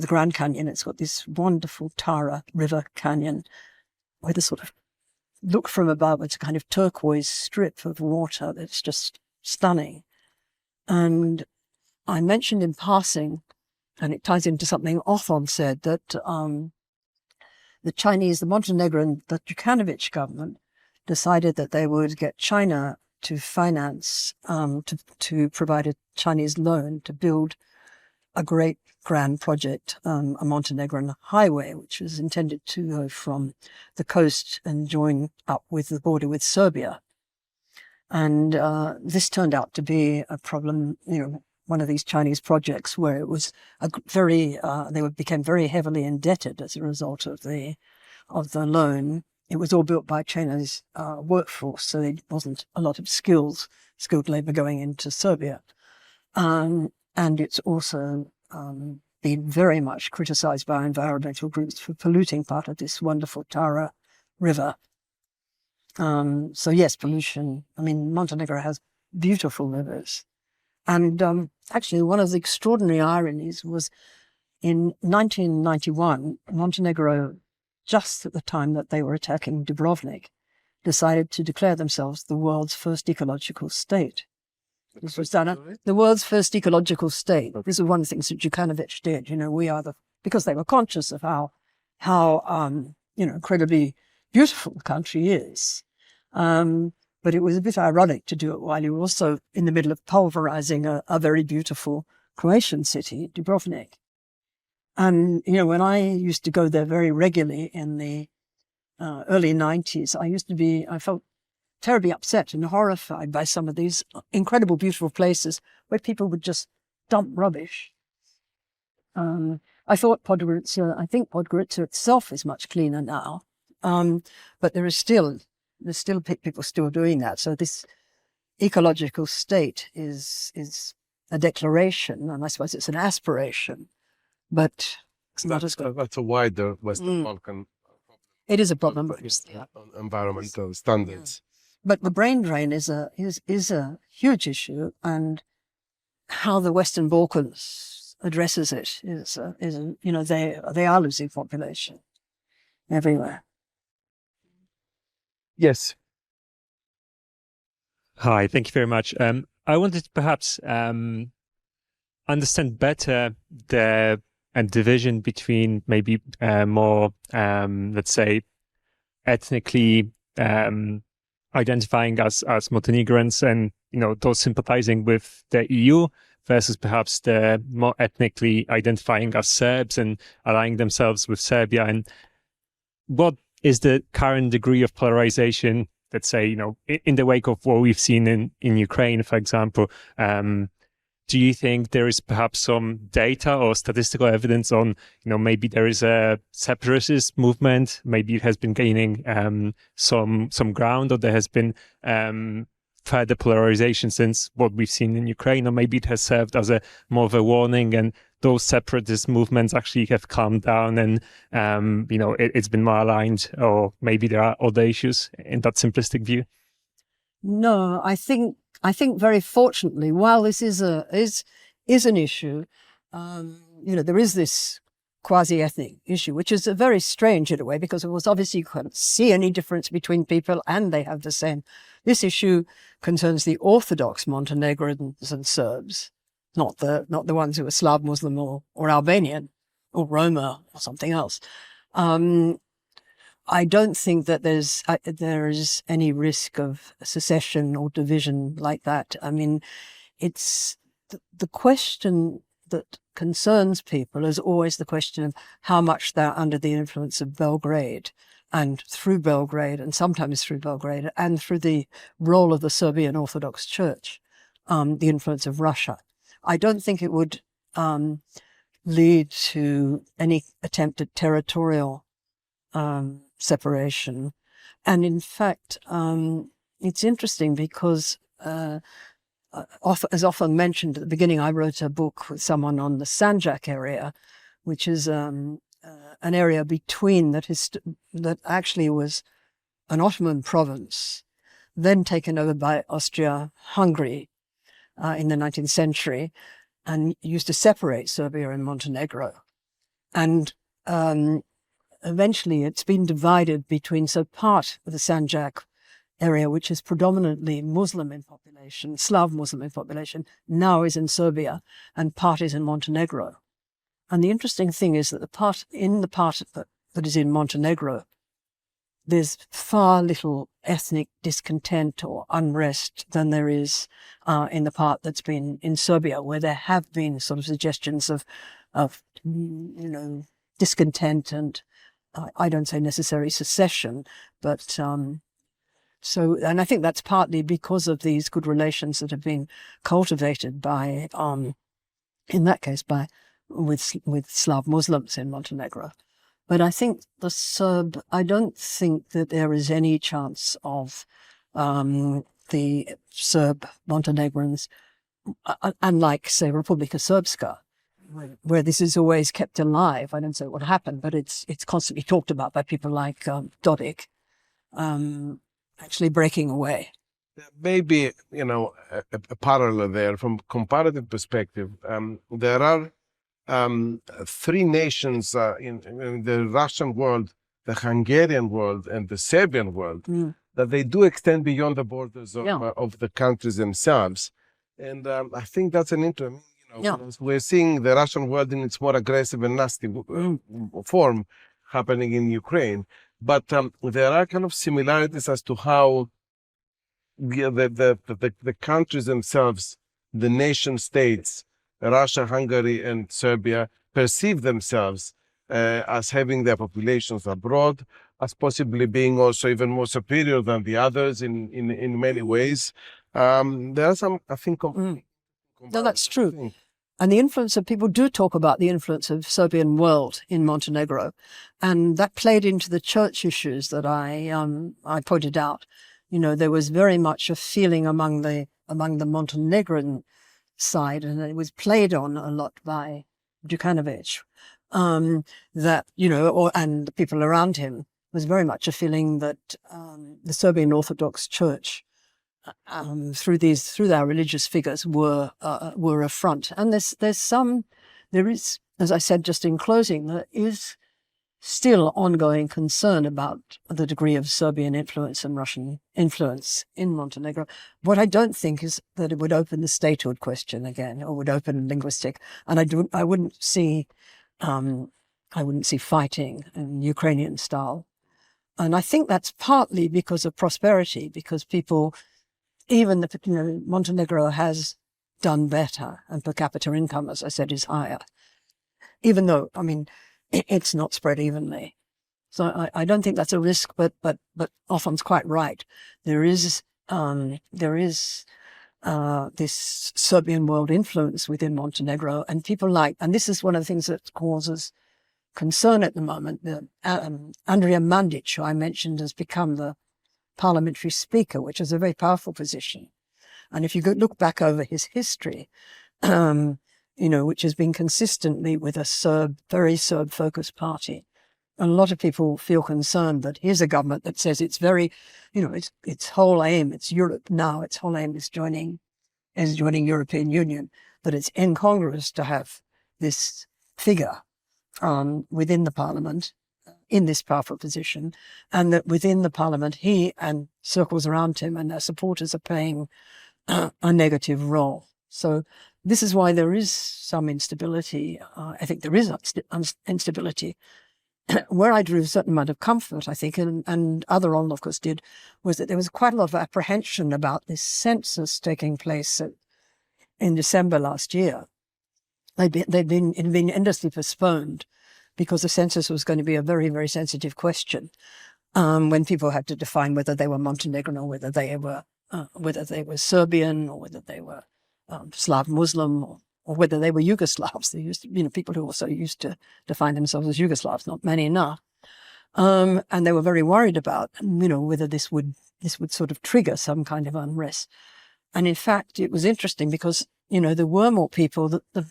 Grand Canyon. It's got this wonderful Tara River Canyon, where the sort of look from above, it's a kind of turquoise strip of water that's just stunning. And I mentioned in passing, and it ties into something Othon said, that the Montenegrin, the Djukanovic government decided that they would get China to finance, to provide a Chinese loan to build a great grand project, a Montenegrin highway, which was intended to go from the coast and join up with the border with Serbia. And this turned out to be a problem, one of these Chinese projects where it was they became very heavily indebted as a result of the loan. It was all built by China's workforce, so there wasn't a lot of skilled labor going into Serbia. And it's also been very much criticized by environmental groups for polluting part of this wonderful Tara River. So yes, pollution. I mean, Montenegro has beautiful rivers. And actually, one of the extraordinary ironies was in 1991, Montenegro, just at the time that they were attacking Dubrovnik, decided to declare themselves the world's first ecological state. This was done the world's first ecological state. This is one of the things that Djukanovic did. Because they were conscious of how incredibly beautiful the country is. But it was a bit ironic to do it while you were also in the middle of pulverizing a very beautiful Croatian city, Dubrovnik. And, you know, when I used to go there very regularly in the early 90s, I felt terribly upset and horrified by some of these incredible, beautiful places where people would just dump rubbish. I think Podgorica itself is much cleaner now, but there's still people still doing that. So this ecological state is a declaration, and I suppose it's an aspiration, but it's not as good. That's a wider Western Balkan. It is a problem. Environmental standards. But the brain drain is a huge issue, and how the Western Balkans addresses it is you know, they are losing population everywhere. Yes. Hi, thank you very much. I wanted to perhaps understand better the division between maybe more, let's say, ethnically identifying as Montenegrins and, you know, those sympathizing with the EU versus perhaps the more ethnically identifying as Serbs and allying themselves with Serbia. And what is the current degree of polarization, let's say, you know, in the wake of what we've seen in Ukraine, for example? Do you think there is perhaps some data or statistical evidence on, you know, maybe there is a separatist movement, maybe it has been gaining some ground, or there has been further polarization since what we've seen in Ukraine, or maybe it has served as a more of a warning and those separatist movements actually have calmed down and, you know, it's been more aligned, or maybe there are other issues in that simplistic view? No, I think very fortunately, while this is an issue, you know, there is this quasi-ethnic issue, which is very strange in a way, because it was obviously you couldn't see any difference between people and they have the same. This issue concerns the Orthodox Montenegrins and Serbs, not the ones who are Slav Muslim or Albanian or Roma or something else. I don't think that there is any risk of secession or division like that. I mean, it's the question that concerns people is always the question of how much they're under the influence of Belgrade, and through Belgrade, and sometimes through Belgrade, and through the role of the Serbian Orthodox Church, the influence of Russia. I don't think it would lead to any attempt at territorial separation. And in fact, it's interesting because, as often mentioned at the beginning, I wrote a book with someone on the Sandžak area, which is an area between that actually was an Ottoman province, then taken over by Austria-Hungary in the 19th century, and used to separate Serbia and Montenegro. And eventually it's been divided between, so part of the Sandžak area, which is predominantly Muslim in population, Slav Muslim in population, now is in Serbia, and part is in Montenegro. And the interesting thing is that the part that is in Montenegro, there's far little ethnic discontent or unrest than there is in the part that's been in Serbia, where there have been sort of suggestions of you know, discontent and I don't say necessary secession, but and I think that's partly because of these good relations that have been cultivated by, in that case, with Slav Muslims in Montenegro. But I think I don't think that there is any chance of the Serb Montenegrins, unlike, say, Republika Srpska, where this is always kept alive. I don't say what happened, but it's constantly talked about by people like Dodik, actually breaking away. Maybe, you know, a parallel there from comparative perspective. There are three nations in the Russian world, the Hungarian world, and the Serbian world, that they do extend beyond the borders of the countries themselves. And I think that's an interesting, we're seeing the Russian world in its more aggressive and nasty form happening in Ukraine. But there are kind of similarities as to how the countries themselves, the nation states, Russia, Hungary, and Serbia, perceive themselves as having their populations abroad, as possibly being also even more superior than the others in many ways. There are some, I think. No, that's true. And the influence of people do talk about the influence of Serbian world in Montenegro, and that played into the church issues that I pointed out. You know, there was very much a feeling among the Montenegrin side, and it was played on a lot by Đukanović, that, you know, and the people around him, was very much a feeling that the Serbian Orthodox Church, through their religious figures, were a front. And there is, as I said just in closing, there is still ongoing concern about the degree of Serbian influence and Russian influence in Montenegro. What I don't think is that it would open the statehood question again, or would open linguistic. And I wouldn't see fighting in Ukrainian style. And I think that's partly because of prosperity, because people, even Montenegro has done better, and per capita income, as I said, is higher. Even though, I mean, it's not spread evenly. So I don't think that's a risk, but Offan's quite right. There is this Serbian world influence within Montenegro, and people and this is one of the things that causes concern at the moment. Andrija Mandić, who I mentioned, has become the parliamentary speaker, which is a very powerful position. And if you look back over his history, which has been consistently with a very Serb-focused party, a lot of people feel concerned that here's a government that says it's very, its whole aim, it's Europe now, its whole aim is joining European Union, that it's incongruous to have this figure within the parliament in this powerful position, and that within the parliament he and circles around him and their supporters are playing a negative role. So this is why there is some instability. I think there is instability. Where I drew a certain amount of comfort, I think, and other onlookers did, was that there was quite a lot of apprehension about this census taking place in December last year. It had been endlessly postponed because the census was going to be a very, very sensitive question when people had to define whether they were Montenegrin or whether they were Serbian or whether they were Slav Muslim or whether they were Yugoslavs. They used to, people who also used to define themselves as Yugoslavs, not many enough. And they were very worried about, whether this would sort of trigger some kind of unrest. And in fact, it was interesting because, there were more people. The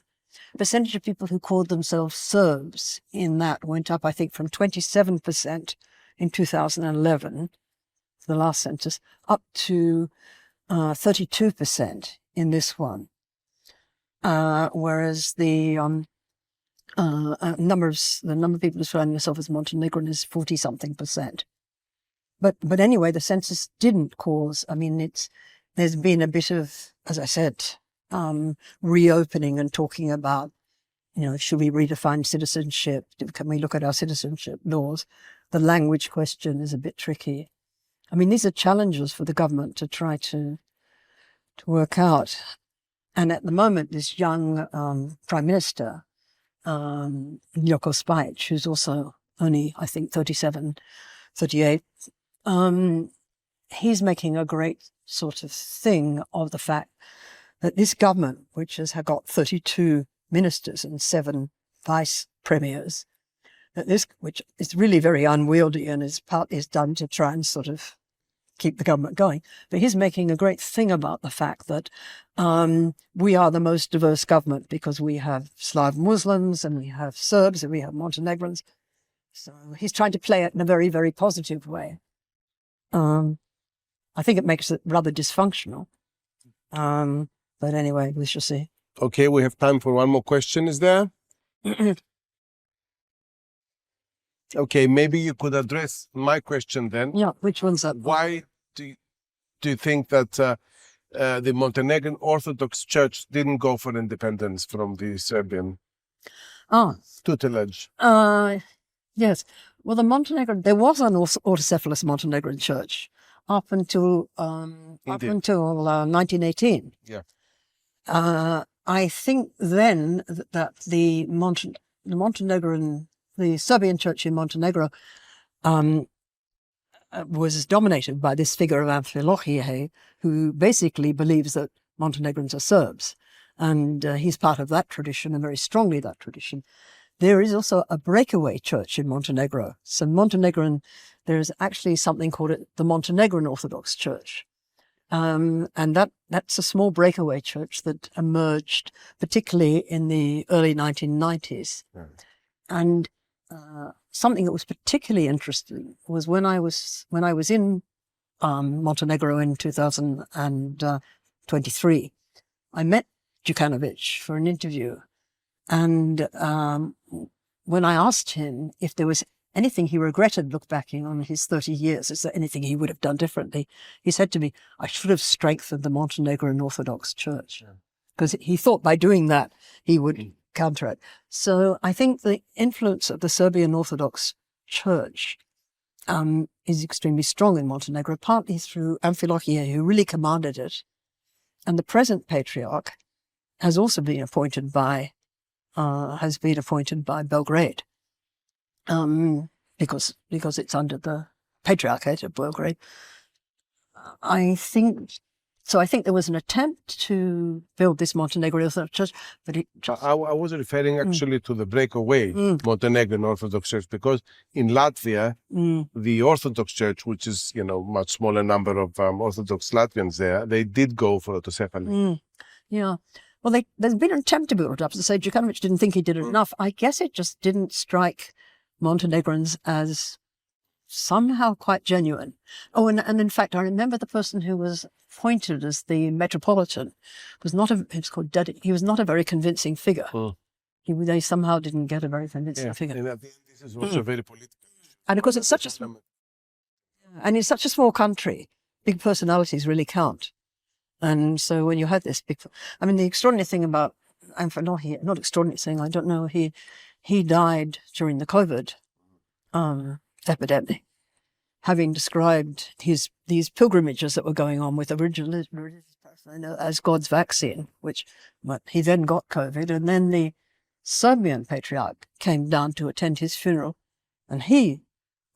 percentage of people who called themselves Serbs in that went up, I think, from 27% in 2011, the last census, up to 32% in this one. Whereas the number of people describing themselves as Montenegrin is 40-something%. But anyway, the census didn't cause. I mean, there's been a bit of, as I said, reopening and talking about, should we redefine citizenship? Can we look at our citizenship laws? The language question is a bit tricky. I mean, these are challenges for the government to try to work out. And at the moment, this young prime minister, Joko Spajić, who's also only, I think, 37, 38, he's making a great sort of thing of the fact that this government, which has got 32 ministers and 7 vice premiers, which is really very unwieldy and is done to try and sort of keep the government going. But he's making a great thing about the fact that we are the most diverse government because we have Slav Muslims and we have Serbs and we have Montenegrins. So he's trying to play it in a very, very positive way. I think it makes it rather dysfunctional. But anyway, we shall see. Okay, we have time for one more question. Is there? Okay, maybe you could address my question then. Yeah, which one's that? Why do you think that the Montenegrin Orthodox Church didn't go for independence from the Serbian tutelage? Yes. Well, there was an autocephalous Montenegrin church up until up until 1918. Yeah. I think then that the Montenegrin, the Serbian church in Montenegro was dominated by this figure of Amfilohije, who basically believes that Montenegrins are Serbs. And he's part of that tradition, and very strongly that tradition. There is also a breakaway church in Montenegro. So Montenegrin, there is actually something called the Montenegrin Orthodox Church. And that's a small breakaway church that emerged particularly in the early 1990s. Yeah. And something that was particularly interesting was when I was in Montenegro in 2023, I met Djukanovic for an interview. And when I asked him if there was anything he regretted look backing on his 30 years, is there anything he would have done differently? He said to me, I should have strengthened the Montenegrin Orthodox Church. Because he thought by doing that, he would counter it. So I think the influence of the Serbian Orthodox Church is extremely strong in Montenegro, partly through Amfilohije, who really commanded it. And the present patriarch has also been appointed by Belgrade, because it's under the Patriarchate of Belgrade. I think there was an attempt to build this Montenegrin Orthodox Church, but it just... I was referring actually to the breakaway Montenegrin Orthodox Church, because in Latvia, the Orthodox Church, which is, much smaller number of Orthodox Latvians there, they did go for autocephaly. Yeah. Well, there's been an attempt to build it up. To say Djukanovic didn't think he did it enough. I guess it just didn't strike Montenegrins as somehow quite genuine. Oh, and in fact, I remember the person who was appointed as the metropolitan was not a very convincing figure. They somehow didn't get a very convincing figure. And at the end, this is also very political. And of course, it's such a small country, big personalities really count. And so when you had this big, the extraordinary thing about not extraordinary thing, I don't know, he died during the COVID epidemic, having described these pilgrimages that were going on with a religious person as God's vaccine, which he then got COVID, and then the Serbian patriarch came down to attend his funeral, and he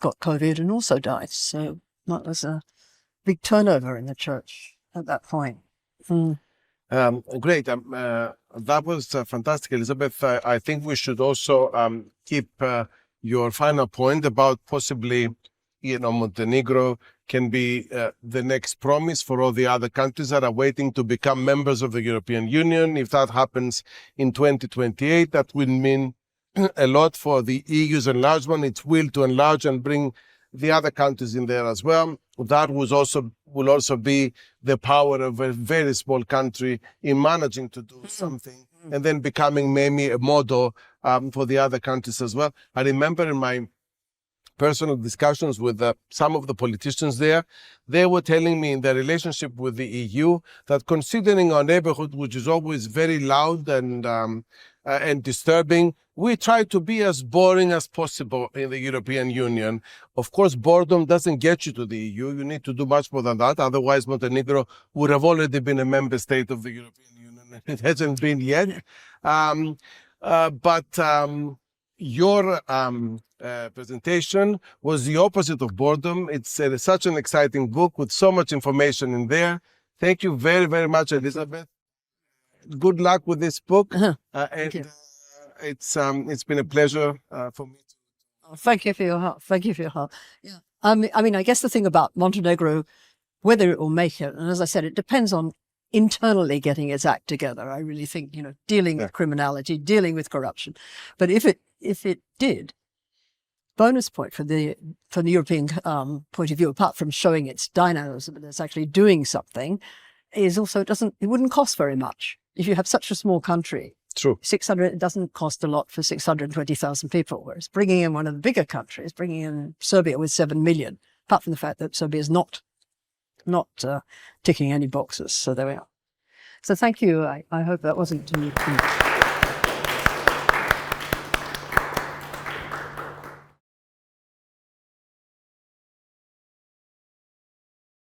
got COVID and also died. So that was a big turnover in the church at that point. Great. That was fantastic, Elizabeth. I think we should also keep your final point about possibly, Montenegro can be the next promise for all the other countries that are waiting to become members of the European Union. If that happens in 2028, that will mean a lot for the EU's enlargement, its will to enlarge and bring the other countries in there as well. That will also be the power of a very small country in managing to do something and then becoming maybe a model for the other countries as well. I remember in my personal discussions with some of the politicians there, they were telling me in their relationship with the EU that considering our neighborhood, which is always very loud and disturbing, we try to be as boring as possible in the European Union. Of course, boredom doesn't get you to the EU. You need to do much more than that. Otherwise, Montenegro would have already been a member state of the European Union. It hasn't been yet. But your presentation was the opposite of boredom. It's such an exciting book with so much information in there. Thank you very, very much, Elizabeth. Good luck with this book. Thank you. It's been a pleasure for me. Thank you for your help. Thank you for your help. Yeah. I guess the thing about Montenegro, whether it will make it, and as I said, it depends on internally getting its act together. I really think, dealing with criminality, dealing with corruption. But if it did, bonus point for the European point of view, apart from showing its dynamism and it's actually doing something, is also it wouldn't cost very much. If you have such a small country, true, 600, it doesn't cost a lot for 620,000 people. Whereas bringing in one of the bigger countries, bringing in Serbia with 7 million, apart from the fact that Serbia is not ticking any boxes. So there we are. So thank you. I hope that wasn't too